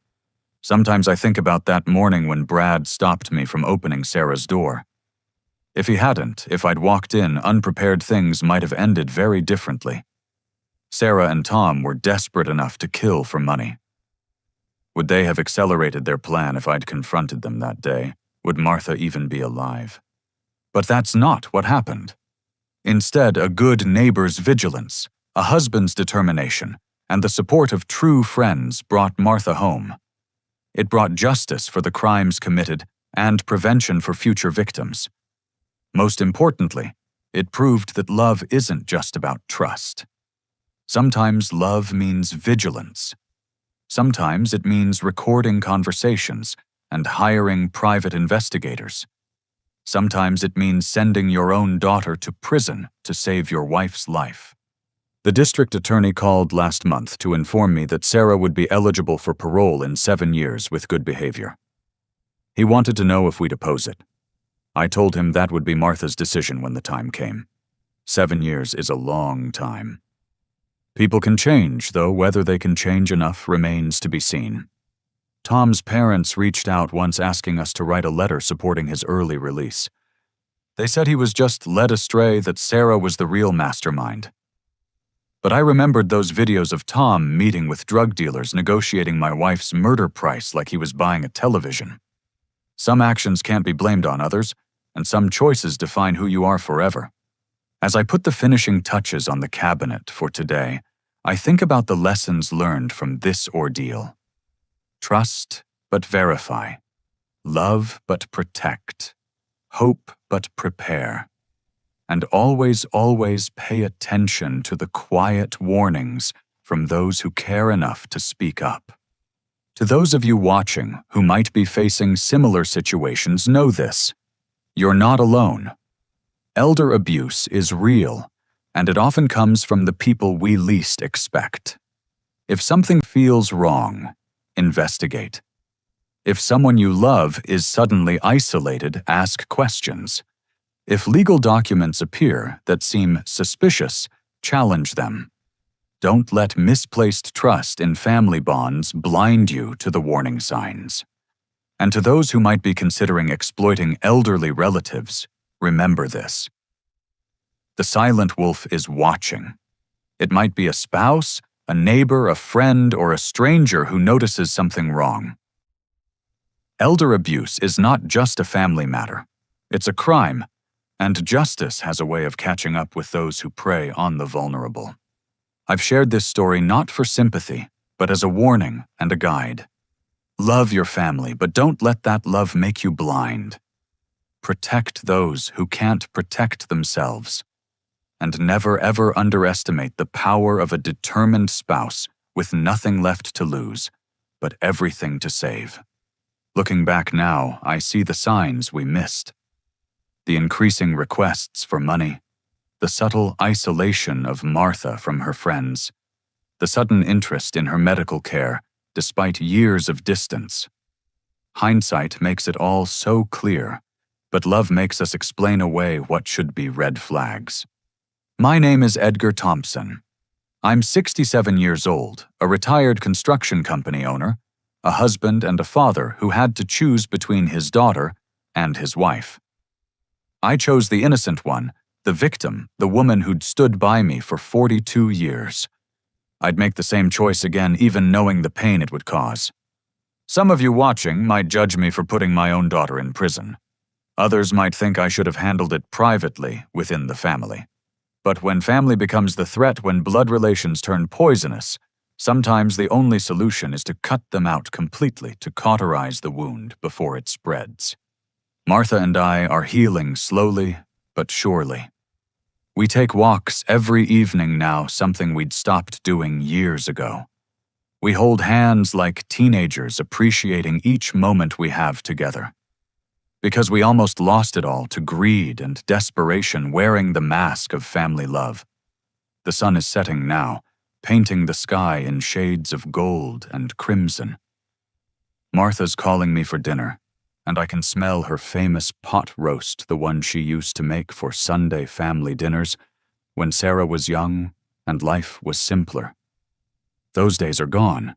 Sometimes I think about that morning when Brad stopped me from opening Sarah's door. If he hadn't, if I'd walked in unprepared, things might have ended very differently. Sarah and Tom were desperate enough to kill for money. Would they have accelerated their plan if I'd confronted them that day? Would Martha even be alive? But that's not what happened. Instead, a good neighbor's vigilance, a husband's determination, and the support of true friends brought Martha home. It brought justice for the crimes committed and prevention for future victims. Most importantly, it proved that love isn't just about trust. Sometimes love means vigilance. Sometimes it means recording conversations and hiring private investigators. Sometimes it means sending your own daughter to prison to save your wife's life. The district attorney called last month to inform me that Sarah would be eligible for parole in 7 years with good behavior. He wanted to know if we'd oppose it. I told him that would be Martha's decision when the time came. 7 years is a long time. People can change, though whether they can change enough remains to be seen. Tom's parents reached out once asking us to write a letter supporting his early release. They said he was just led astray, that Sarah was the real mastermind. But I remembered those videos of Tom meeting with drug dealers, negotiating my wife's murder price like he was buying a television. Some actions can't be blamed on others, and some choices define who you are forever. As I put the finishing touches on the cabinet for today, I think about the lessons learned from this ordeal. Trust but verify. Love but protect. Hope but prepare. And always, always pay attention to the quiet warnings from those who care enough to speak up. To those of you watching who might be facing similar situations, know this: you're not alone. Elder abuse is real, and it often comes from the people we least expect. If something feels wrong, investigate. If someone you love is suddenly isolated, ask questions. If legal documents appear that seem suspicious, challenge them. Don't let misplaced trust in family bonds blind you to the warning signs. And to those who might be considering exploiting elderly relatives, remember this: the silent wolf is watching. It might be a spouse, a neighbor, a friend, or a stranger who notices something wrong. Elder abuse is not just a family matter. It's a crime, and justice has a way of catching up with those who prey on the vulnerable. I've shared this story not for sympathy, but as a warning and a guide. Love your family, but don't let that love make you blind. Protect those who can't protect themselves. And never ever underestimate the power of a determined spouse with nothing left to lose, but everything to save. Looking back now, I see the signs we missed. The increasing requests for money, the subtle isolation of Martha from her friends, the sudden interest in her medical care despite years of distance. Hindsight makes it all so clear, but love makes us explain away what should be red flags. My name is Edgar Thompson. I'm 67 years old, a retired construction company owner, a husband and a father who had to choose between his daughter and his wife. I chose the innocent one, the victim, the woman who'd stood by me for 42 years. I'd make the same choice again, even knowing the pain it would cause. Some of you watching might judge me for putting my own daughter in prison. Others might think I should have handled it privately within the family. But when family becomes the threat, when blood relations turn poisonous, sometimes the only solution is to cut them out completely, to cauterize the wound before it spreads. Martha and I are healing slowly but surely. We take walks every evening now, something we'd stopped doing years ago. We hold hands like teenagers, appreciating each moment we have together. Because we almost lost it all to greed and desperation, wearing the mask of family love. The sun is setting now, painting the sky in shades of gold and crimson. Martha's calling me for dinner, and I can smell her famous pot roast, the one she used to make for Sunday family dinners when Sarah was young and life was simpler. Those days are gone,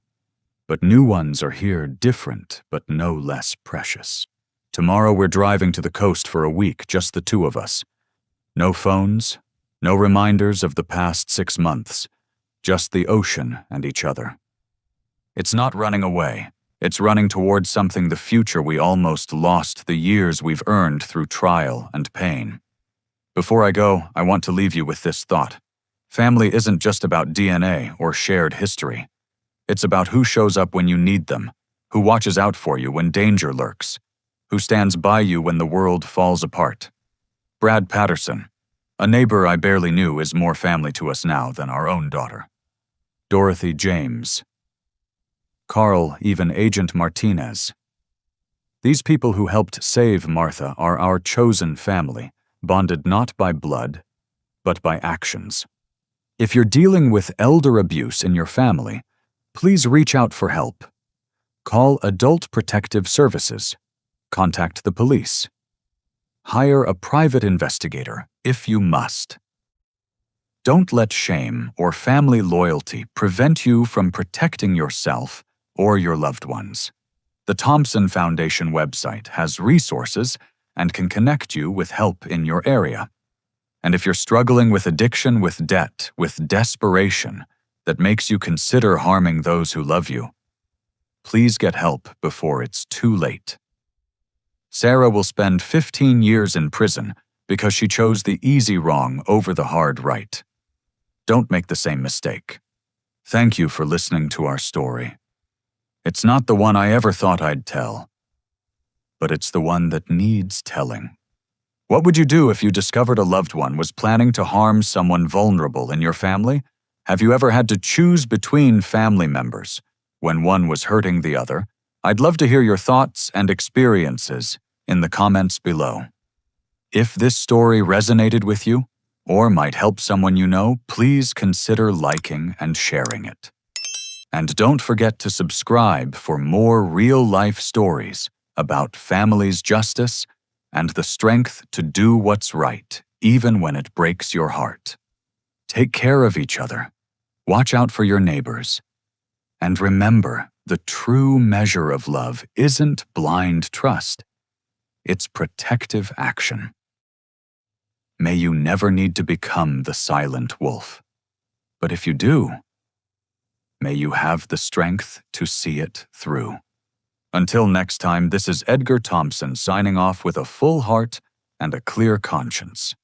but new ones are here, different but no less precious. Tomorrow we're driving to the coast for a week, just the two of us. No phones, no reminders of the past 6 months, just the ocean and each other. It's not running away. It's running towards something, the future we almost lost, the years we've earned through trial and pain. Before I go, I want to leave you with this thought. Family isn't just about DNA or shared history. It's about who shows up when you need them, who watches out for you when danger lurks, who stands by you when the world falls apart. Brad Patterson, a neighbor I barely knew, is more family to us now than our own daughter. Dorothy James. Carl, even Agent Martinez. These people who helped save Martha are our chosen family, bonded not by blood, but by actions. If you're dealing with elder abuse in your family, please reach out for help. Call Adult Protective Services. Contact the police. Hire a private investigator if you must. Don't let shame or family loyalty prevent you from protecting yourself or your loved ones. The Thompson Foundation website has resources and can connect you with help in your area. And if you're struggling with addiction, with debt, with desperation that makes you consider harming those who love you, please get help before it's too late. Sarah will spend 15 years in prison because she chose the easy wrong over the hard right. Don't make the same mistake. Thank you for listening to our story. It's not the one I ever thought I'd tell, but it's the one that needs telling. What would you do if you discovered a loved one was planning to harm someone vulnerable in your family? Have you ever had to choose between family members when one was hurting the other? I'd love to hear your thoughts and experiences in the comments below. If this story resonated with you or might help someone you know, please consider liking and sharing it. And don't forget to subscribe for more real-life stories about families' justice and the strength to do what's right, even when it breaks your heart. Take care of each other. Watch out for your neighbors. And remember, the true measure of love isn't blind trust. It's protective action. May you never need to become the silent wolf. But if you do, may you have the strength to see it through. Until next time, this is Edgar Thompson signing off with a full heart and a clear conscience.